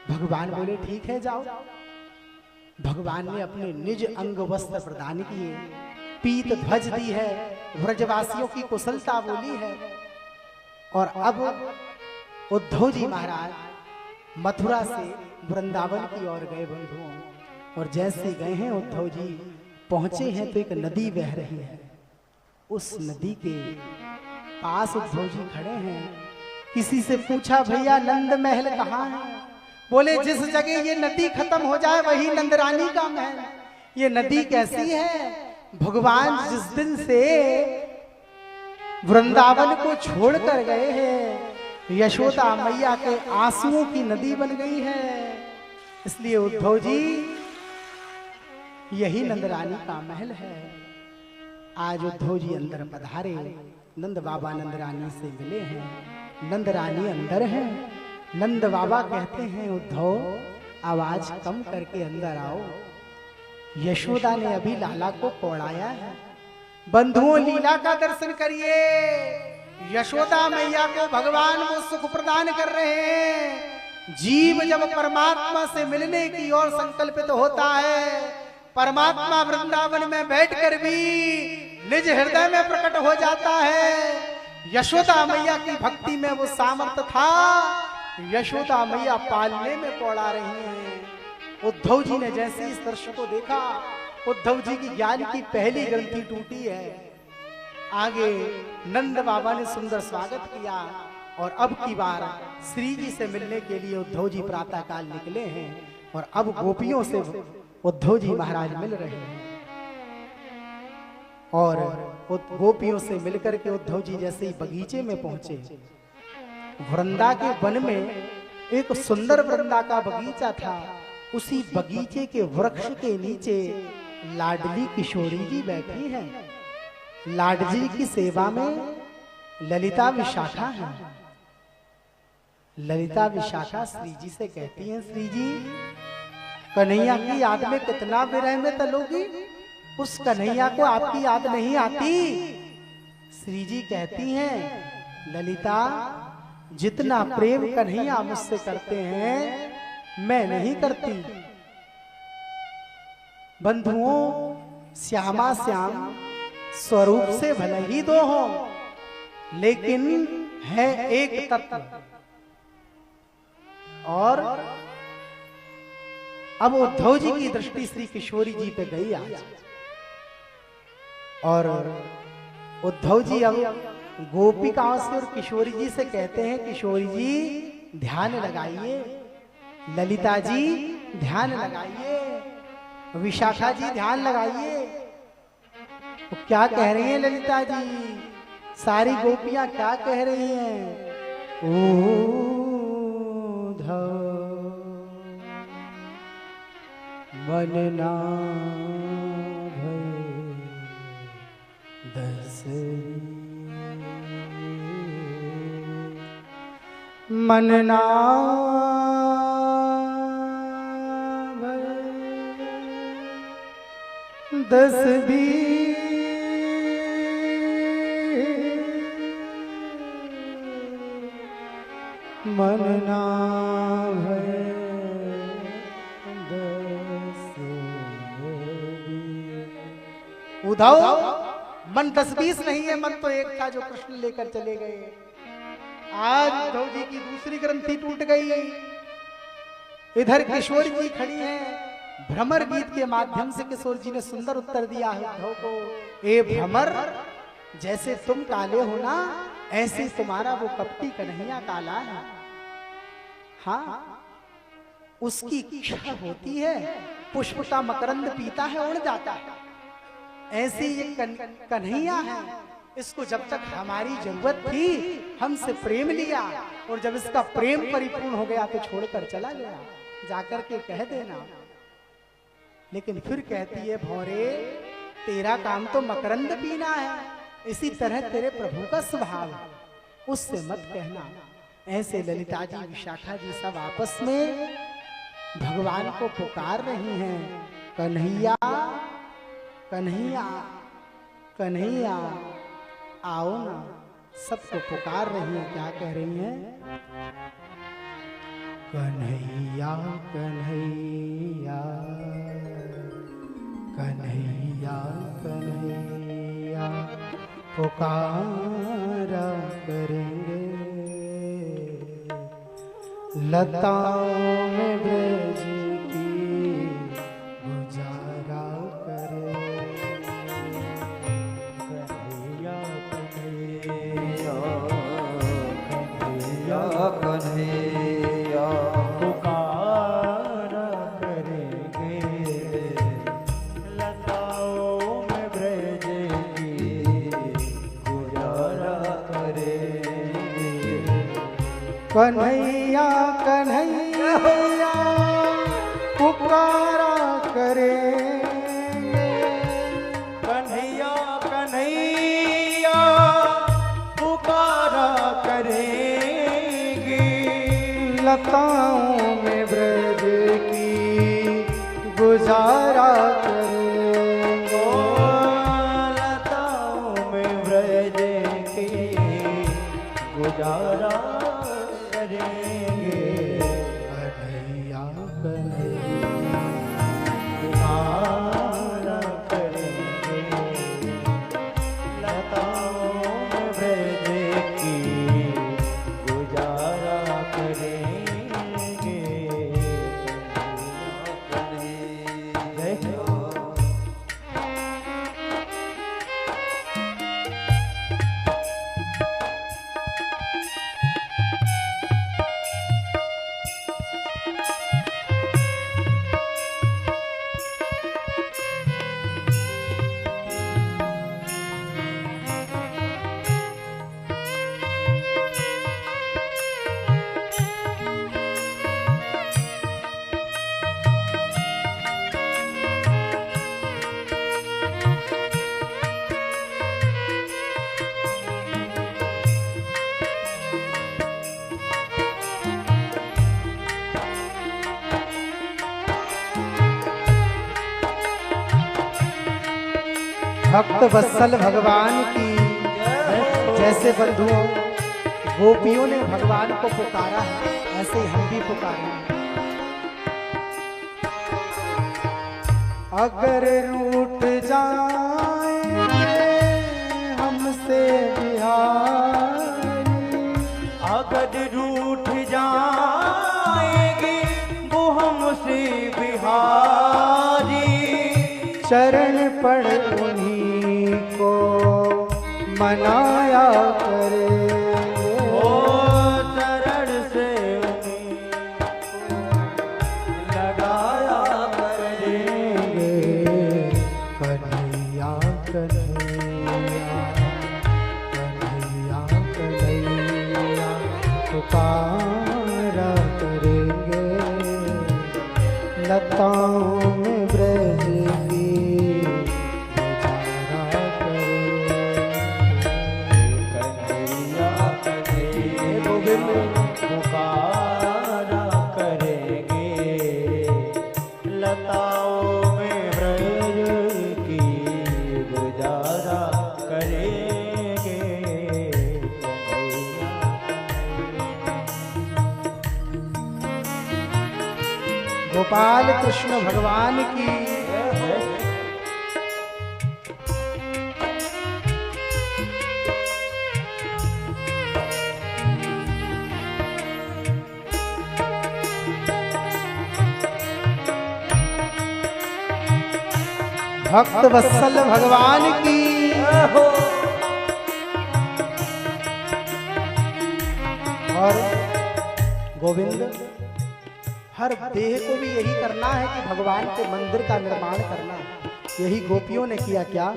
भगवान बोले ठीक है जाओ। भगवान ने अपने निज अंग वस्त्र प्रदान किए, पीत ध्वज दी है, व्रजवासियों की कुशलता बोली है। और अब उद्धव जी महाराज मथुरा से वृंदावन की ओर गए बंधुओं। और जैसे गए हैं उद्धव जी पहुंचे हैं तो एक नदी बह रही है। उस नदी के पास उद्धव जी खड़े हैं। किसी से पूछा भैया नंद महल कहाँ है? बोले जिस जगह ये नदी खत्म हो जाए वही नंदरानी का महल। ये नदी कैसी है? भगवान जिस दिन से वृंदावन को छोड़कर गए हैं यशोदा मैया के आंसुओं की नदी बन गई है। इसलिए उद्धव जी यही नंदरानी का महल है। आज उद्धव जी अंदर पधारे, नंद बाबा नंदरानी से मिले हैं। नंदरानी अंदर है। नंद बाबा कहते हैं उद्धव आवाज कम करके अंदर आओ। यशोदा ने अभी लाला को कोड़ाया है। बंधुओं लीला का दर्शन करिए। यशोदा मैया को भगवान वो सुख प्रदान कर रहे हैं। जीव जब परमात्मा से मिलने की ओर संकल्पित होता है, परमात्मा वृंदावन में बैठकर भी निज हृदय में प्रकट हो जाता है। यशोदा मैया की भक्ति में वो सामर्थ्य था। यशोदा मैया पालने में पौड़ा रही हैं। उद्धव जी ने जैसे इस दृश्य को देखा, उद्धव जी की ज्ञान की पहली ग्रंथि टूटी है। आगे नंद बाबा ने सुंदर स्वागत किया। और अब की बार श्री जी से मिलने के लिए उद्धव जी प्रातः काल निकले हैं। और अब गोपियों से उद्धव जी महाराज मिल रहे हैं। और गोपियों से मिलकर के उद्धव जी जैसे ही बगीचे में पहुंचे, वृंदा के वन में एक सुंदर वृंदा का बगीचा था। उसी बगीचे के वृक्ष के नीचे लाडली किशोरी जी बैठी हैं। लाडली की सेवा में ललिता विशाखा है। ललिता विशाखा श्री जी से कहती हैं श्री जी कन्हैया की याद में कितना विरह में तलोगी, उस कन्हैया को आपकी याद नहीं आती। श्री जी कहती हैं ललिता जितना प्रेम कन्हैया मुझसे करते हैं मैं नहीं करती। बंधुओं श्यामा श्याम स्वरूप से भले ही दो हो, लेकिन है एक तत्व। और अब उद्धव जी की दृष्टि श्री किशोरी जी पे गई आज। और उद्धव जी अब गोपिकाओं से और किशोरी जी से कहते हैं किशोरी जी ध्यान लगाइए, ललिता जी ध्यान लगाइए, विशाखा जी ध्यान लगाइए। तो क्या कह रही हैं ललिता जी? सारी गोपियां क्या कह रही हैं? उद्धव मन ना भय दसरी, मन ना भय दसरी, मन ना भय उद्धव मन 10-20 नहीं है, मन तो एक था जो कृष्ण लेकर चले गए। आज उद्धव जी की दूसरी ग्रंथि टूट गई। इधर किशोर जी खड़ी हैं। भ्रमर गीत के माध्यम से किशोर जी ने सुंदर उत्तर दिया है उद्धव को। ए भ्रमर जैसे तुम काले हो ना, ऐसे तुम्हारा वो कपटी कन्हैया काला है। हाँ उसकी इच्छा होती है, पुष्प का मकरंद पीता है उड़ जाता है। ऐसी ये कन्हैया है, इसको जब तक हमारी जरूरत थी हमसे प्रेम लिया, और जब इसका प्रेम परिपूर्ण हो गया तो छोड़कर चला गया। जाकर के कह देना। लेकिन फिर कहती है भौरे तेरा काम तो मकरंद पीना है, इसी तरह तेरे प्रभु का स्वभाव है, उससे मत कहना। ऐसे ललिता जी विशाखा जी सब आपस में भगवान को पुकार रही हैं, कन्हैया कन्हैया कन्हैया आओ ना, सबको पुकार रही है। क्या कह रही है? कन्हैया कन्हैया कन्हैया कन्हैया पुकारा करेंगे, लताओं में ब्रज की गुजारा करेंगे। कन्हैया कन्हैया कन्हैया कन्हैया पुकारा करेंगे, लताओं में ब्रज की गुजारा करेंगे। कन्हैया कन्हैया पुकारा करेंगे, कन्हैया कन्हैया पुकारा करेंगे, लताओं में ब्रज की गुजारा करेंगे। लताओं में ब्रज की गुजारा करेंगे। कन्हैया कन्हैया पुकारा करेंगे, लताओं में ब्रज की गुजारा करेंगे। कन्हैया भक्त वत्सल भगवान की जैसे बंधुओं गोपियों ने भगवान को पुकारा है, ऐसे ही हम भी पुकारें। अगर रूठ जाए हमसे बिहारी, अगर रूठ जाएगी वो हमसे बिहारी, चरण पड़ उन्हीं को मनाया करे। ओ चरण से उन्हीं को लगाया करेंगे। कन्हैया कन्हैया कन्हैया कन्हैया पुकारा करेंगे, लताओं में ब्रज की गुजारा करेंगे। कन्हैया कन्हैया गोविंद पुकारा करेंगे, लताओं में ब्रज की गुजारा करेंगे। गोपाल कृष्ण भगवान की भक्त वत्सल भगवान की और गोविंद हर देह को भी यही करना है कि भगवान के मंदिर का निर्माण करना है। यही गोपियों ने किया। क्या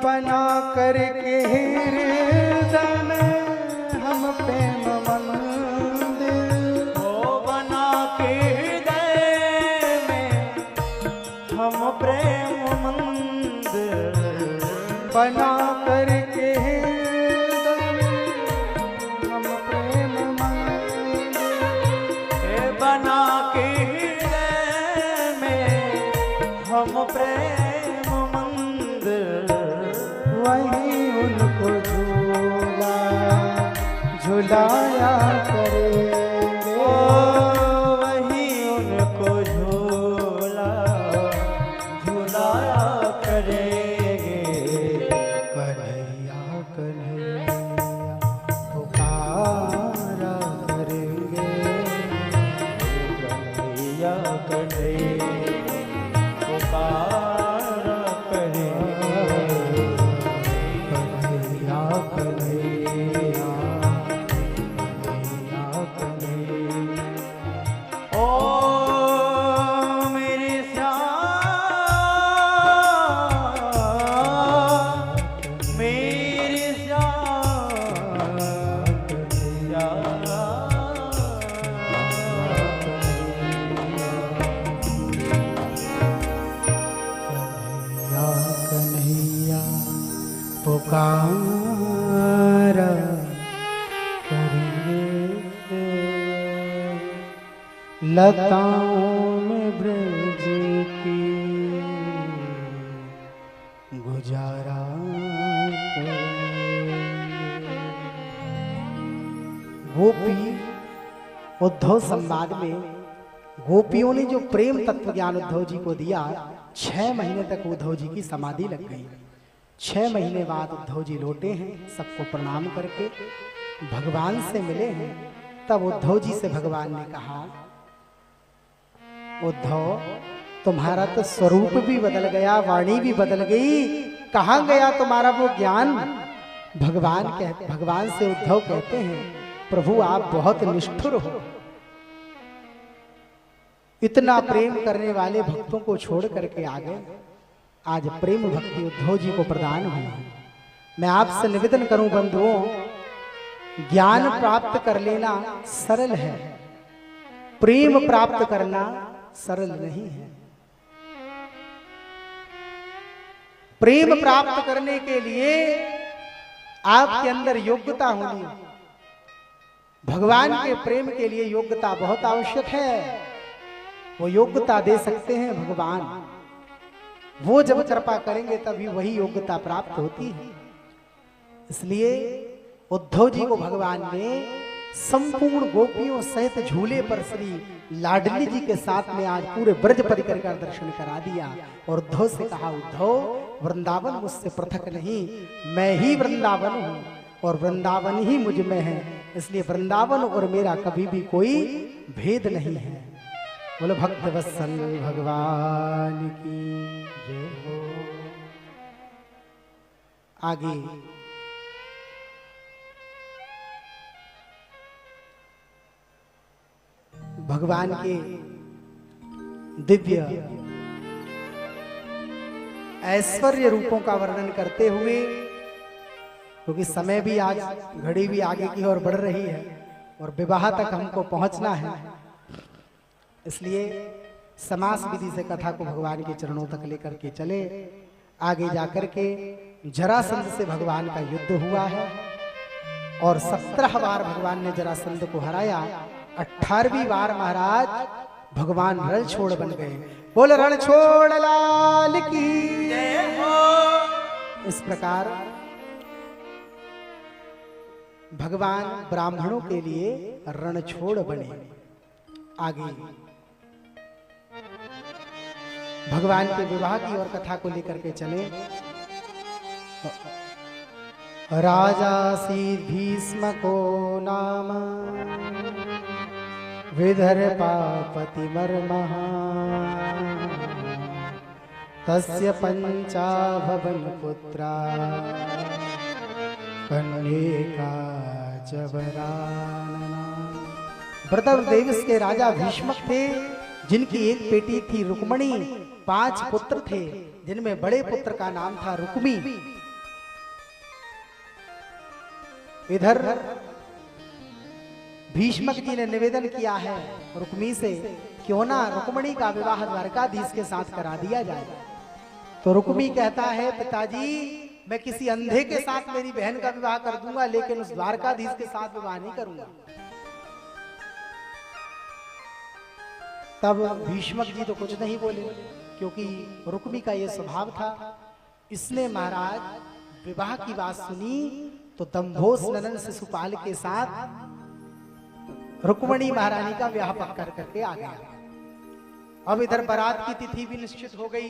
बना करके हृदय में हम प्रेम मंदिर, ओ बना के हृदय में हम प्रेम मंदिर, बना करके हृदय में हम प्रेम मंदिर, ए बना के हृदय में हम प्रेम मंदिर, झुलाया करेंगे। ओ वही उनको झूला झुलाया करेंगे। कन्हैया कन्हैया पुकारा करेंगे। कन्हैया कन्हैया पुकारा करेंगे। कन्हैया कन्हैया कन्हैया ओ मेरे श्याम मेरे श्याम कन्हैया कन्हैया पुकारा करेंगे। लताओं में ब्रज की गुजारा करेंगे। गोपी उद्धव संवाद में गोपियों ने जो प्रेम तत्व ज्ञान उद्धव जी को दिया, 6 महीने तक उद्धव जी की समाधि लग गई। 6 महीने बाद उद्धव जी लौटे हैं, सबको प्रणाम करके भगवान से मिले हैं। तब उद्धव जी से भगवान ने कहा, उद्धव तुम्हारा तो स्वरूप भी बदल गया, वाणी भी बदल गई, कहाँ गया तुम्हारा वो ज्ञान? भगवान से उद्धव कहते हैं, प्रभु आप बहुत निष्ठुर हो, इतना प्रेम करने वाले भक्तों को छोड़ करके आ गए। आज प्रेम भक्ति उद्धव जी को प्रदान हुई है। मैं आपसे निवेदन करूं बंधुओं, ज्ञान प्राप्त कर लेना सरल है, प्रेम प्राप्त करना सरल नहीं है। प्रेम प्राप्त करने के लिए आपके अंदर योग्यता होनी, भगवान के प्रेम के लिए योग्यता बहुत आवश्यक है। वो योग्यता दे सकते हैं भगवान, वो जब कृपा करेंगे तभी वही योग्यता प्राप्त होती है। इसलिए उद्धव जी को भगवान ने संपूर्ण गोपियों सहित झूले पर श्री लाडली जी के साथ में आज पूरे ब्रज परिकर का दर्शन करा दिया और उद्धव से कहा, उद्धव वृंदावन मुझसे पृथक नहीं, मैं ही वृंदावन हूं और वृंदावन ही मुझ में है, इसलिए वृंदावन और मेरा कभी भी कोई भेद नहीं है। बोलो भक्त वत्सल भगवान की जय हो। आगे भगवान के दिव्य ऐश्वर्य रूपों का वर्णन करते हुए, क्योंकि समय भी आज घड़ी भी आगे की ओर बढ़ रही है और विवाह तक हमको पहुंचना है, इसलिए समास विधि से कथा को भगवान के चरणों तक लेकर के चले। आगे जाकर के जरासंध से भगवान का युद्ध हुआ है और 17 बार भगवान ने जरासंध को हराया। 18वीं बार महाराज भगवान रणछोड़ बन गए। बोल रणछोड़ लाल की जय हो। इस प्रकार भगवान ब्राह्मणों के लिए रणछोड़ बने। आगे भगवान के विवाह की और कथा को लेकर के चले। राजा सी भीष्मको नाम विदर्भापति मर्मः तस्य पंचाभवन पुत्रा कन्यका च वरानना। ब्रदरदेवस के राजा भीष्मक थे, जिनकी एक बेटी थी रुक्मणी, 5 पुत्र थे, जिनमें बड़े पुत्र का नाम था रुक्मी। इधर भीष्मक जी ने निवेदन किया है रुक्मी से, क्यों ना रुक्मणी का विवाह द्वारकाधीश के साथ करा दिया जाए। तो रुक्मी कहता है, पिताजी मैं किसी अंधे के साथ मेरी बहन का विवाह कर दूंगा, लेकिन उस द्वारकाधीश के साथ विवाह नहीं करूंगा। तब भीष्मक जी तो कुछ नहीं बोले, क्योंकि रुक्मी का यह स्वभाव था। इसने महाराज विवाह की बात सुनी तो दंभोस ननन शिशुपाल के साथ रुक्मणी महारानी का ब्याह पक्का करके आ गया। अब इधर बारात की तिथि भी निश्चित हो गई,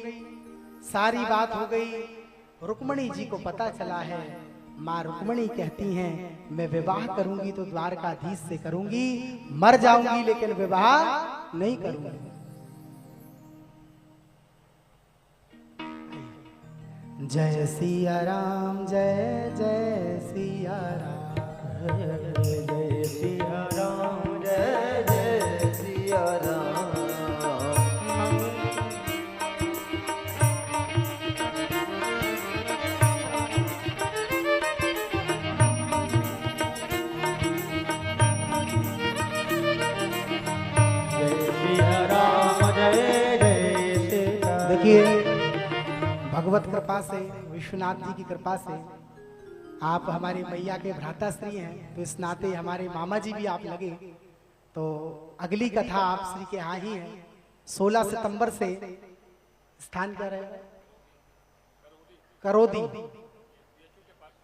सारी बात हो गई। रुक्मणी जी को पता चला है, माँ रुक्मणी कहती हैं मैं विवाह करूंगी तो द्वारकाधीश से करूंगी, मर जाऊंगी लेकिन विवाह नहीं करूंगी। जय सिया राम, जय जय सिया राम, जय सिया राम, जय जय सिया राम। देखिए भगवत कृपा से, विश्वनाथ जी की कृपा से आप हमारे मैया के भ्राताश्री हैं, तो इस नाते हमारे मामा जी भी आप लगे। तो अगली कथा आप श्री के यहाँ ही है। 16 सितंबर से स्थान क्या रहेगा? करौदी,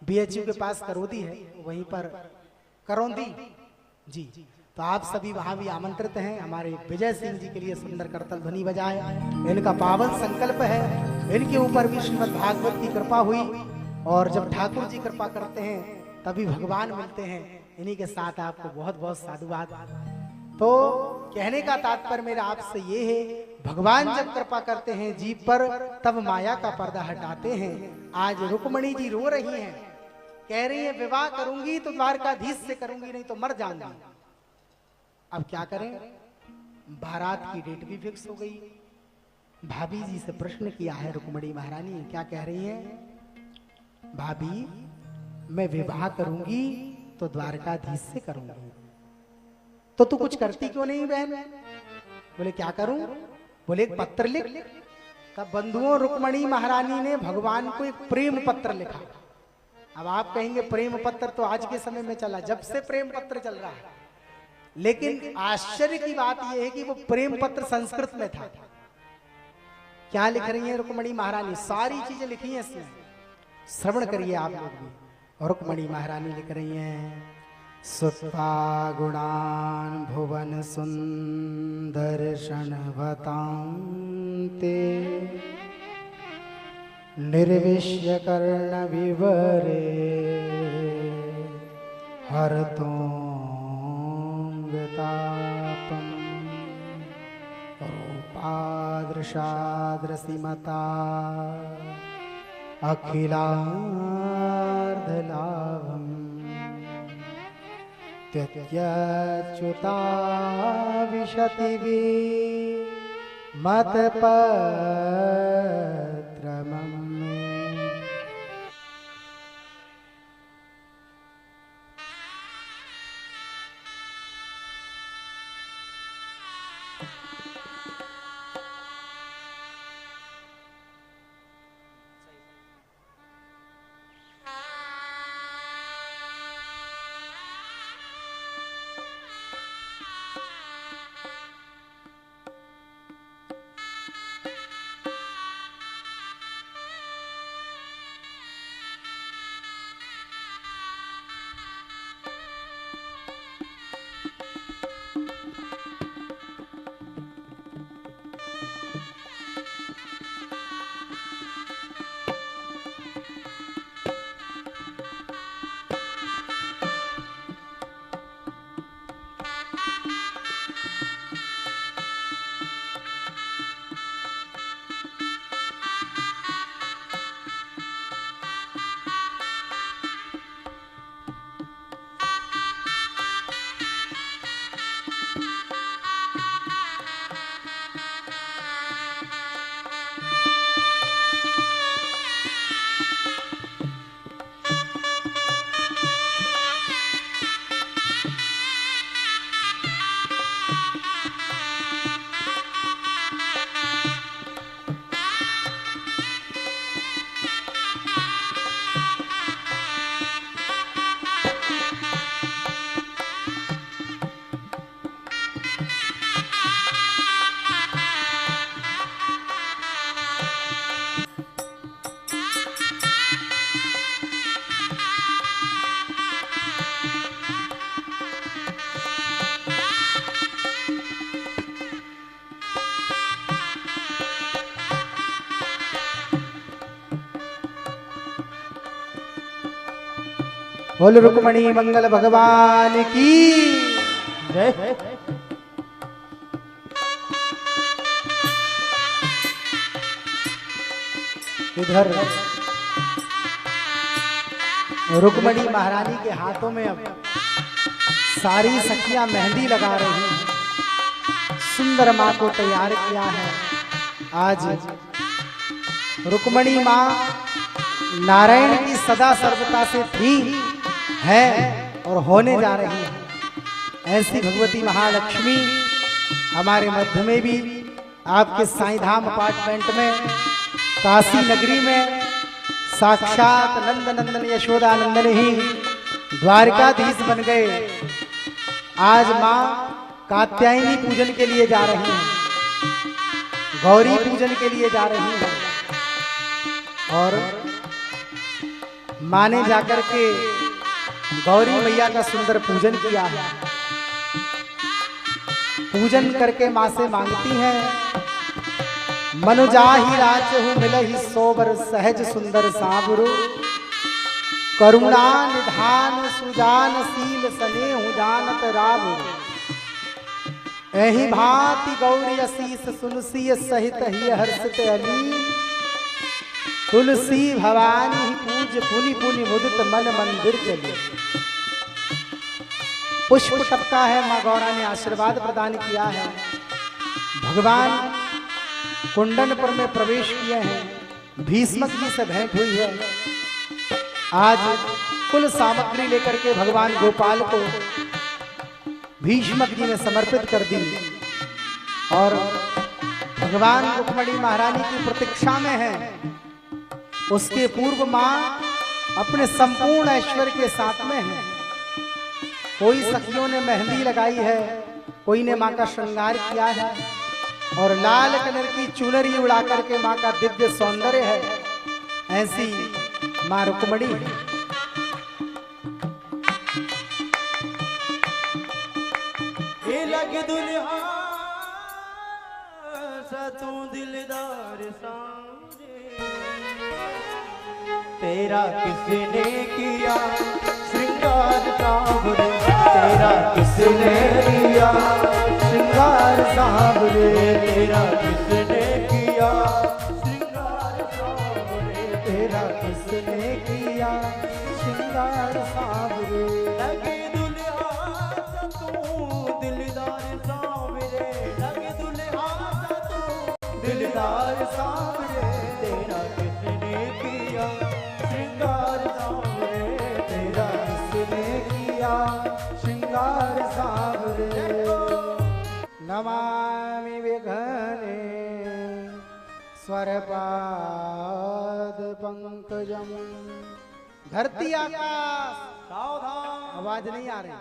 BHU के पास करौदी है, वहीं पर करौंदी जी। तो आप सभी वहां भी आमंत्रित हैं। हमारे विजय सिंह जी के लिए सुंदर करतल ध्वनि बजाए, इनका पावन संकल्प है, इनके ऊपर भी श्रीमद् भागवत की कृपा हुई। और जब ठाकुर जी कृपा करते हैं तभी भगवान मिलते हैं। इन्हीं के साथ आपको बहुत बहुत साधुवाद। तो कहने का तात्पर्य मेरा आपसे ये है, भगवान जब कृपा करते हैं जीव पर तब माया का पर्दा हटाते हैं। आज रुक्मणी जी रो रही हैं, कह रही है विवाह करूंगी तो द्वारकाधीश से करूंगी, नहीं तो मर जाऊंगी। अब क्या करें? बारात की डेट भी फिक्स हो गई। भाभी जी से प्रश्न किया है रुक्मणी महारानी, क्या कह रही हैं? भाभी मैं विवाह करूंगी तो द्वारकाधीश से करूंगी, तो तू कुछ करती क्यों नहीं बहन? बोले क्या करूं? बोले एक पत्र लिख। तब बंधुओं रुक्मणी महारानी ने भगवान को एक प्रेम पत्र लिखा। अब आप कहेंगे प्रेम पत्र तो आज के समय में चला, जब से प्रेम पत्र चल रहा है। लेकिन आश्चर्य की बात यह है कि वो प्रेम पत्र संस्कृत में था। क्या लिख रही है रुक्मणी महारानी? सारी चीजें लिखी हैं इसमें, श्रवण करिए आप लोग भी। और रुक्मणी महारानी लिख रही हैं, सुत्वा गुणान भुवन सुंदर शणवतांते निर्विश्य कर्ण विवरे हरतोंगतापम रूपादृशादृशिमता अखिलार्धलाभम त्यज्यच्युता विशतिवि मतपत्रमम्। बोल रुक्मणी मंगल भगवान की जय। इधर रुक्मणी महारानी के हाथों में अब सारी सखियां मेहंदी लगा रही हैं। सुंदर मां को तैयार किया है। आज रुक्मणी मां नारायण की सदा सर्वता से थी, है और होने जा रही है। ऐसी भगवती महालक्ष्मी हमारे मध्य में भी आपके साईं-धाम अपार्टमेंट में काशी नगरी में साक्षात नंद नंदन यशोदा नंदन ही द्वारकाधीश बन गए। आज मां कात्यायनी पूजन के लिए जा रही हैं, गौरी पूजन के लिए जा रही हैं और मां ने जाकर के गौरी मैया का सुंदर पूजन किया है। पूजन करके मां से मांगती हैं, मनुजाहि राजहु मिलहि सोबर सहज सुंदर साबुरु, करुणा निधान सुजान शील स्नेहु जानत राबु, एहि भांति गौरी असीस सुनसी सहित ही हर्षित अली, तुलसी भवानी पूज पुनि पुनि मुदित मन मंदिर चली। पुष्प टपका है, माँ गौरा ने आशीर्वाद प्रदान किया है। भगवान कुंडनपुर में प्रवेश किए हैं, भीष्मक जी से भेंट हुई है। आज कुल सामग्री लेकर के भगवान गोपाल को भीष्मक जी ने समर्पित कर दी और भगवान रुक्मणी महारानी की प्रतीक्षा में है। उसके पूर्व मां अपने संपूर्ण ऐश्वर्य के साथ में है। कोई सखियों ने मेहंदी लगाई है, कोई ने मां का श्रृंगार किया है और लाल कलर की चुनरी उड़ा करके मां का दिव्य सौंदर्य है। ऐसी मां रुक्मणी है। लगे दुल्हा तू दिलदार सांवरे, तेरा किसने किया श्रृंगार सांवरे, तेरा किसने किया श्रृंगार सांवरे, तेरा किसने किया श्रृंगार सांवरे, तेरा किसने किया श्रृंगार सांवरे। लगे दुल्हा तू दिलदार सांवरे, लगे दुल्हा तू दिलदार सांवरे, तेरा किसने किया श्रृंगार सांवरे, तेरा किसने किया श्रृंगार सांवरे। नमामि विघ्ने स्वरपाद पंकजम। धरती आकाश सावधान, आवाज नहीं आ रही।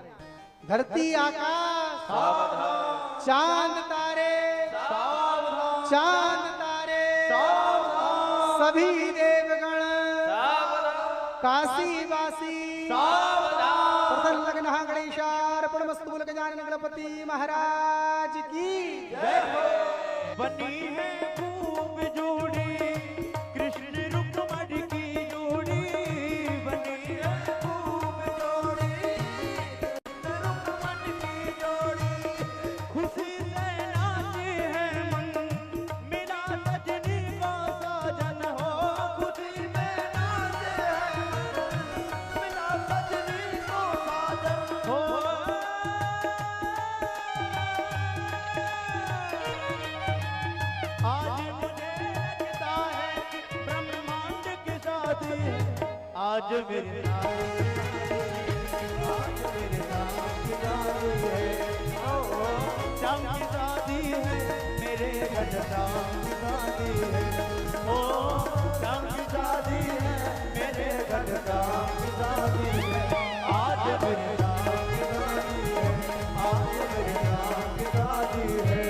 धरती आकाश सावधान, चांद तारे सावधान, चांद तारे सावधान, सभी देवगण सावधान, काशी वासी सावधान। प्रसन्न लग्न गणेशार्पणमस्तु। गजानन गणपति महाराज की जय हो। बनी है खूब जोड़ी कृष्ण रुक्मणी की जोड़ी, बनी है खूब जोड़ी कृष्ण रुक्मणी की जोड़ी, खुशी से नाचे है मन मिला सजनी को साजन हो, खुशी में नाचे है मन मिला सजनी को साजन हो। आज मुझे लगता है ब्रह्मांड की शादी है, आज मेरे नाम आज मेरे नाम की शादी है, ओ शाम की शादी है, मेरे घर शाम की शादी है, ओ शाम की शादी है, मेरे घर शाम की शादी है, आज मेरे नाम की शादी है, आज मेरे नाम की शादी है।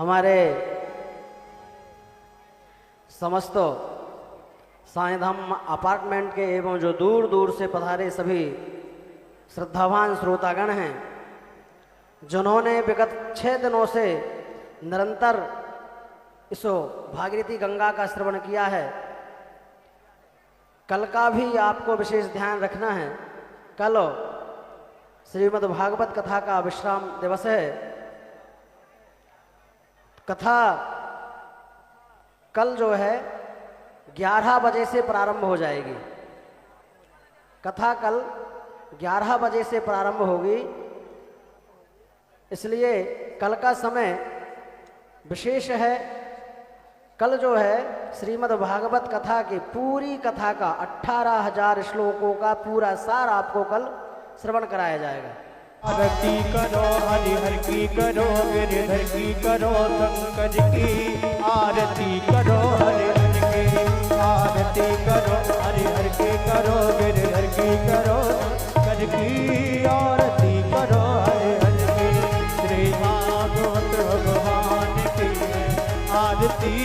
हमारे समस्त साईधाम अपार्टमेंट के एवं जो दूर दूर से पधारे सभी श्रद्धावान श्रोतागण हैं, जिन्होंने विगत 6 दिनों से निरंतर इस भागीरथी गंगा का श्रवण किया है, कल का भी आपको विशेष ध्यान रखना है। कल श्रीमद् भागवत कथा का विश्राम दिवस है। कथा कल जो है 11 बजे से प्रारंभ हो जाएगी। कथा कल 11 बजे से प्रारंभ होगी, इसलिए कल का समय विशेष है। कल जो है श्रीमद् भागवत कथा की पूरी कथा का 18,000 श्लोकों का पूरा सार आपको कल श्रवण कराया जाएगा। आरती करो हरिहर की करो, गिरधर की करो, शंकर की आरती करो, हरिहर की आरती करो, हरिहर की करो, गिरधर की करो, शंकर की आरती करो, हरिहर की। श्री भागवत भगवान की आरती,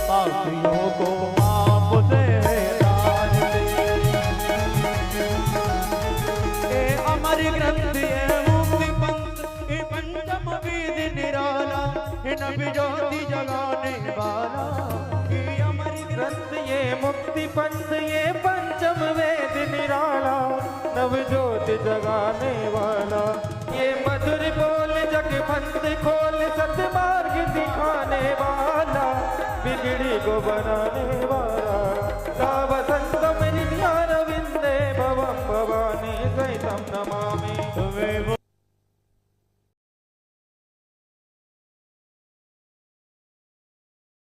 पापियों को आप से अमर ग्रंथ ये मुक्ति पंथ, ये पंचम वेद निराला, ये नव ज्योति जगाने वाला। ये अमर ग्रंथ ये मुक्ति पंथ, ये पंचम वेद निराला, नव ज्योति जगाने वाला। ये मधुर बोल जग पंथ खोल, सतमार्ग दिखाने वाला, बिगड़ी को बनाने वाला।